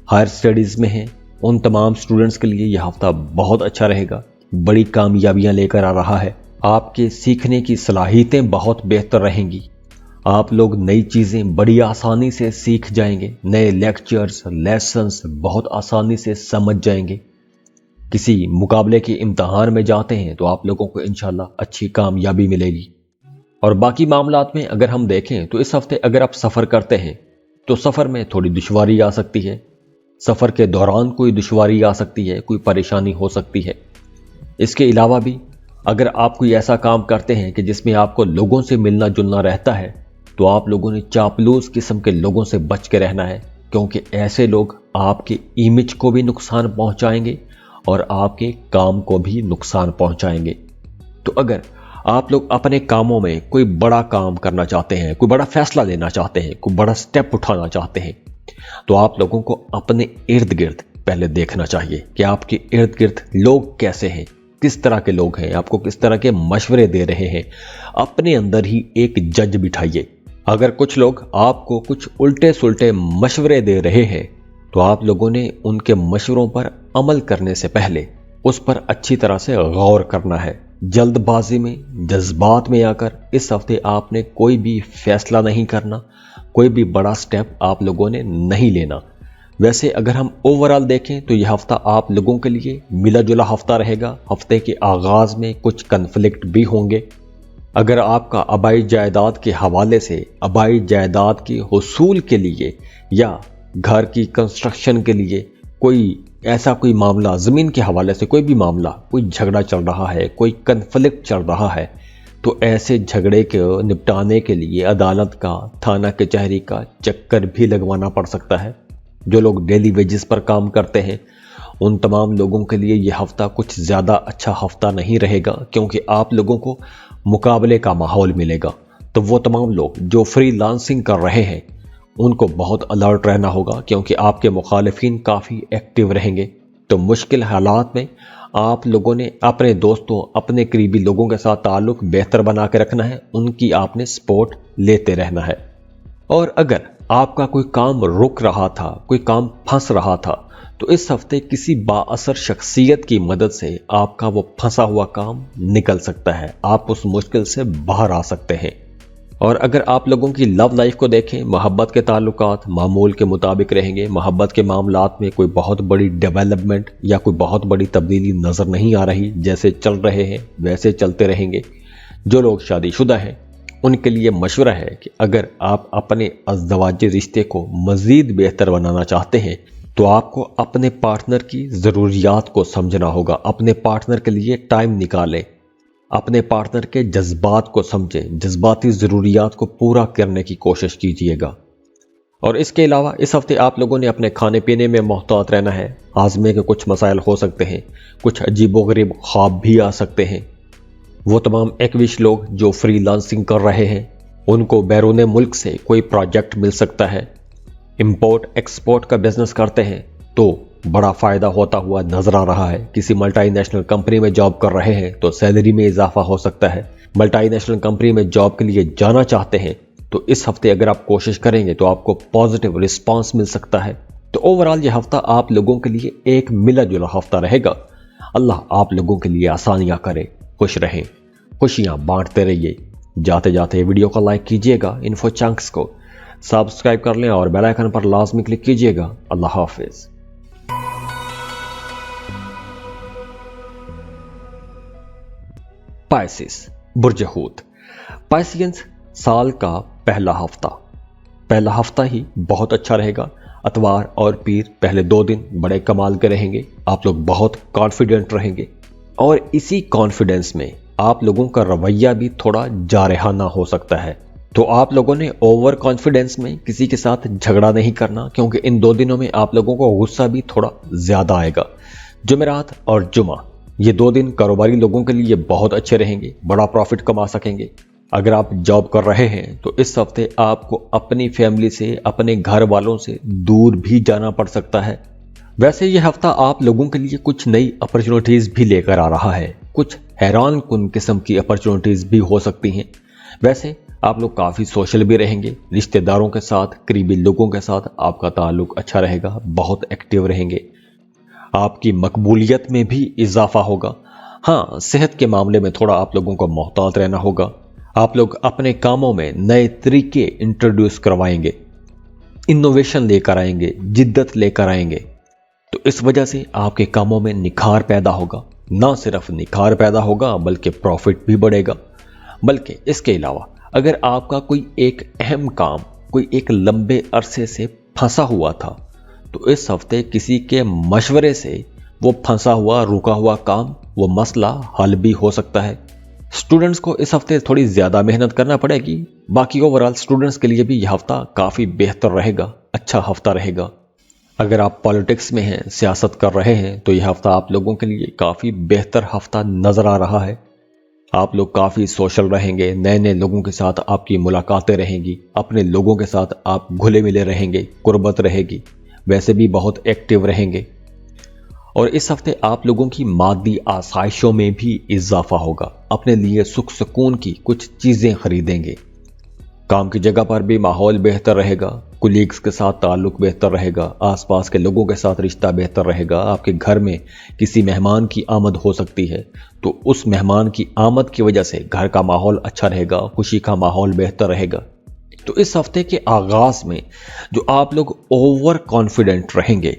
हायर स्टडीज़ में हैं, उन तमाम स्टूडेंट्स के लिए यह हफ्ता बहुत अच्छा रहेगा। बड़ी कामयाबियां लेकर आ रहा है। आपके सीखने की सलाहियतें बहुत बेहतर रहेंगी। आप लोग नई चीज़ें बड़ी आसानी से सीख जाएंगे। नए लेक्चर्स, लेसन्स बहुत आसानी से समझ जाएंगे। किसी मुकाबले के इम्तहान में जाते हैं तो आप लोगों को इंशाल्लाह अच्छी कामयाबी मिलेगी। और बाकी मामलात में अगर हम देखें तो इस हफ्ते अगर आप सफ़र करते हैं तो सफ़र में थोड़ी दुश्वारी आ सकती है। सफ़र के दौरान कोई दुश्वारी आ सकती है, कोई परेशानी हो सकती है। इसके अलावा भी अगर आप कोई ऐसा काम करते हैं कि जिसमें आपको लोगों से मिलना जुलना रहता है, तो आप लोगों ने चापलूस किस्म के लोगों से बच के रहना है, क्योंकि ऐसे लोग आपके इमेज को भी नुकसान पहुंचाएंगे और आपके काम को भी नुकसान पहुंचाएंगे। तो अगर आप लोग अपने कामों में कोई बड़ा काम करना चाहते हैं, कोई बड़ा फैसला लेना चाहते हैं, कोई बड़ा स्टेप उठाना चाहते हैं, तो आप लोगों को अपने इर्द गिर्द पहले देखना चाहिए कि आपके इर्द गिर्द लोग कैसे हैं, किस तरह के लोग हैं, आपको किस तरह के मशवरे दे रहे हैं। अपने अंदर ही एक जज बिठाइए। अगर कुछ लोग आपको कुछ उल्टे सुल्टे मशवरे दे रहे हैं तो आप लोगों ने उनके मशवरों पर अमल करने से पहले उस पर अच्छी तरह से गौर करना है। जल्दबाजी में, जज्बात में आकर इस हफ्ते आपने कोई भी फैसला नहीं करना, कोई भी बड़ा स्टेप आप लोगों ने नहीं लेना। वैसे अगर हम ओवरऑल देखें तो यह हफ्ता आप लोगों के लिए मिला जुला हफ्ता रहेगा। हफ्ते के आगाज में कुछ कन्फ्लिक्ट भी होंगे। अगर आपका आबाई जायदाद के हवाले से, आबाई जायदाद के हुसूल के लिए या घर की कंस्ट्रक्शन के लिए कोई मामला, ज़मीन के हवाले से कोई भी मामला, कोई झगड़ा चल रहा है, कोई कन्फ्लिक्ट चल रहा है, तो ऐसे झगड़े को निपटाने के लिए अदालत का, थाना कचहरी का चक्कर भी लगवाना पड़ सकता है। जो लोग डेली वेजेस पर काम करते हैं उन तमाम लोगों के लिए यह हफ्ता कुछ ज़्यादा अच्छा हफ्ता नहीं रहेगा, क्योंकि आप लोगों को मुकाबले का माहौल मिलेगा। तो वो तमाम लोग जो फ्रीलांसिंग कर रहे हैं उनको बहुत अलर्ट रहना होगा, क्योंकि आपके मुखालिफिन काफ़ी एक्टिव रहेंगे। तो मुश्किल हालात में आप लोगों ने अपने दोस्तों, अपने करीबी लोगों के साथ ताल्लुक बेहतर बना के रखना है, उनकी आपने सपोर्ट लेते रहना है। और अगर आपका कोई काम रुक रहा था, कोई काम फंस रहा था, तो इस हफ्ते किसी बाअसर शख्सियत की मदद से आपका वो फंसा हुआ काम निकल सकता है। आप उस मुश्किल से बाहर आ सकते हैं। और अगर आप लोगों की लव लाइफ को देखें, मोहब्बत के ताल्लुकात मामूल के मुताबिक रहेंगे। मोहब्बत के मामलात में कोई बहुत बड़ी डेवलपमेंट या कोई बहुत बड़ी तब्दीली नज़र नहीं आ रही। जैसे चल रहे हैं वैसे चलते रहेंगे। जो लोग शादीशुदा हैं उनके लिए मशवरा है कि अगर आप अपने अज़दवाजी रिश्ते को मज़ीद बेहतर बनाना चाहते हैं तो आपको अपने पार्टनर की ज़रूरियात को समझना होगा। अपने पार्टनर के लिए टाइम निकालें, अपने पार्टनर के जज्बात को समझें, जज्बाती ज़रूरियात को पूरा करने की कोशिश कीजिएगा। और इसके अलावा इस हफ्ते आप लोगों ने अपने खाने पीने में मोहतात रहना है। हाजमे के कुछ मसाइल हो सकते हैं, कुछ अजीबोगरीब ख्वाब भी आ सकते हैं। वो तमाम एक्विश लोग जो फ्रीलांसिंग कर रहे हैं उनको बैरून मुल्क से कोई प्रोजेक्ट मिल सकता है। इंपोर्ट एक्सपोर्ट का बिजनेस करते हैं तो बड़ा फायदा होता हुआ नजर आ रहा है। किसी मल्टी नेशनल कंपनी में जॉब कर रहे हैं तो सैलरी में इजाफा हो सकता है। मल्टी नेशनल कंपनी में जॉब के लिए जाना चाहते हैं तो इस हफ्ते अगर आप कोशिश करेंगे तो आपको पॉजिटिव रिस्पांस मिल सकता है। तो ओवरऑल ये हफ्ता आप लोगों के लिए एक मिला जुला हफ्ता रहेगा। अल्लाह आप लोगों के लिए आसानियां करे, खुश रहें, खुशियां बांटते रहिए। जाते जाते वीडियो को लाइक कीजिएगा, इन्फो चंक्स को सब्सक्राइब कर लें और बेल आइकन पर लाजमी क्लिक कीजिएगा। अल्लाह हाफिज। पाइसिस बुर्ज हूत। पाइसियंस साल का पहला हफ्ता ही बहुत अच्छा रहेगा। अतवार और पीर पहले 2 दिन बड़े कमाल के रहेंगे। आप लोग बहुत कॉन्फिडेंट रहेंगे और इसी कॉन्फिडेंस में आप लोगों का रवैया भी थोड़ा जारहाना हो सकता है। तो आप लोगों ने ओवर कॉन्फिडेंस में किसी के साथ झगड़ा नहीं करना, क्योंकि इन 2 दिनों में आप लोगों को गुस्सा भी थोड़ा ज्यादा आएगा। जुमेरात और जुमा ये 2 दिन कारोबारी लोगों के लिए बहुत अच्छे रहेंगे, बड़ा प्रॉफिट कमा सकेंगे। अगर आप जॉब कर रहे हैं तो इस हफ्ते आपको अपनी फैमिली से, अपने घर वालों से दूर भी जाना पड़ सकता है। वैसे यह हफ्ता आप लोगों के लिए कुछ नई अपॉर्चुनिटीज भी लेकर आ रहा है। कुछ हैरान कुन किस्म की अपॉर्चुनिटीज भी हो सकती हैं। वैसे आप लोग काफी सोशल भी रहेंगे, रिश्तेदारों के साथ, करीबी लोगों के साथ आपका ताल्लुक अच्छा रहेगा, बहुत एक्टिव रहेंगे। आपकी मकबूलियत में भी इजाफा होगा। हाँ, सेहत के मामले में थोड़ा आप लोगों को मोहतात रहना होगा। आप लोग अपने कामों में नए तरीके इंट्रोड्यूस करवाएंगे, इनोवेशन लेकर आएंगे, जिद्दत लेकर आएंगे। तो इस वजह से आपके कामों में निखार पैदा होगा। ना सिर्फ निखार पैदा होगा बल्कि प्रॉफिट भी बढ़ेगा। बल्कि इसके अलावा अगर आपका कोई एक अहम काम कोई एक लंबे अरसे से फंसा हुआ था तो इस हफ्ते किसी के मशवरे से वो फंसा हुआ, रुका हुआ काम, वो मसला हल भी हो सकता है। स्टूडेंट्स को इस हफ्ते थोड़ी ज्यादा मेहनत करना पड़ेगी। बाकी ओवरऑल स्टूडेंट्स के लिए भी यह हफ्ता काफी बेहतर रहेगा, अच्छा हफ्ता रहेगा। अगर आप पॉलिटिक्स में हैं, सियासत कर रहे हैं तो यह हफ्ता आप लोगों के लिए काफी बेहतर हफ्ता नजर आ रहा है। आप लोग काफी सोशल रहेंगे, नए नए लोगों के साथ आपकी मुलाकातें रहेंगी, अपने लोगों के साथ आप घुले मिले रहेंगे, कुर्बत रहेगी, वैसे भी बहुत एक्टिव रहेंगे। और इस हफ्ते आप लोगों की मादी आसाइशों में भी इजाफा होगा। अपने लिए सुख सुकून की कुछ चीजें खरीदेंगे। काम की जगह पर भी माहौल बेहतर रहेगा, कुलीग्स के साथ ताल्लुक बेहतर रहेगा, आसपास के लोगों के साथ रिश्ता बेहतर रहेगा। आपके घर में किसी मेहमान की आमद हो सकती है तो उस मेहमान की आमद की वजह से घर का माहौल अच्छा रहेगा, खुशी का माहौल बेहतर रहेगा। तो इस हफ्ते के आगाज में जो आप लोग ओवर कॉन्फिडेंट रहेंगे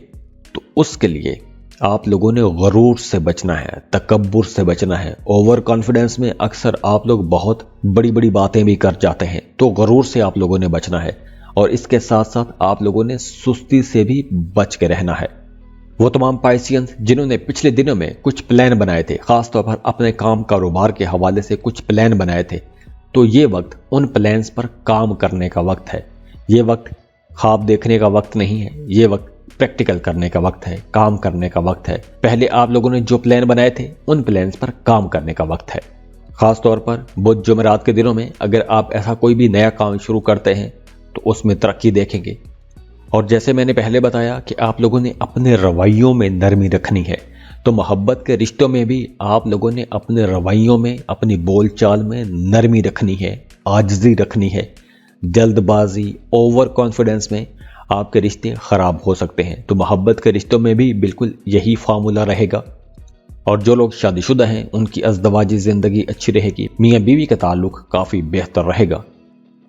तो उसके लिए आप लोगों ने गरूर से बचना है, तकब्बुर से बचना है। ओवर कॉन्फिडेंस में अक्सर आप लोग बहुत बड़ी बड़ी बातें भी कर जाते हैं, तो गरूर से आप लोगों ने बचना है। और इसके साथ साथ आप लोगों ने सुस्ती से भी बच के रहना है। वो तमाम पाइसियंस जिन्होंने पिछले दिनों में कुछ प्लान बनाए थे, खासतौर पर अपने काम कारोबार के हवाले से कुछ प्लान बनाए थे, तो ये वक्त उन प्लान्स पर काम करने का वक्त है। ये वक्त ख्वाब देखने का वक्त नहीं है, ये वक्त प्रैक्टिकल करने का वक्त है, काम करने का वक्त है। पहले आप लोगों ने जो प्लान बनाए थे उन प्लान्स पर काम करने का वक्त है। खास तौर पर बुध जुमेरात के दिनों में अगर आप ऐसा कोई भी नया काम शुरू करते हैं तो उसमें तरक्की देखेंगे। और जैसे मैंने पहले बताया कि आप लोगों ने अपने रवैयों में नरमी रखनी है, तो मोहब्बत के रिश्तों में भी आप लोगों ने अपने रवैयों में, अपनी बोलचाल में नरमी रखनी है, आजिज़ी रखनी है। जल्दबाजी, ओवर कॉन्फिडेंस में आपके रिश्ते खराब हो सकते हैं। तो मोहब्बत के रिश्तों में भी बिल्कुल यही फार्मूला रहेगा। और जो लोग शादीशुदा हैं उनकी अज़दवाजी जिंदगी अच्छी रहेगी, मियाँ बीवी का ताल्लुक काफी बेहतर रहेगा।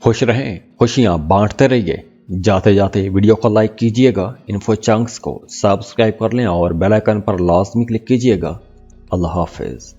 खुश रहें, खुशियां बांटते रहिए। जाते जाते वीडियो को लाइक कीजिएगा, इन्फो चंक्स को सब्सक्राइब कर लें और बेल आइकन पर लाजमी क्लिक कीजिएगा। अल्लाह हाफिज।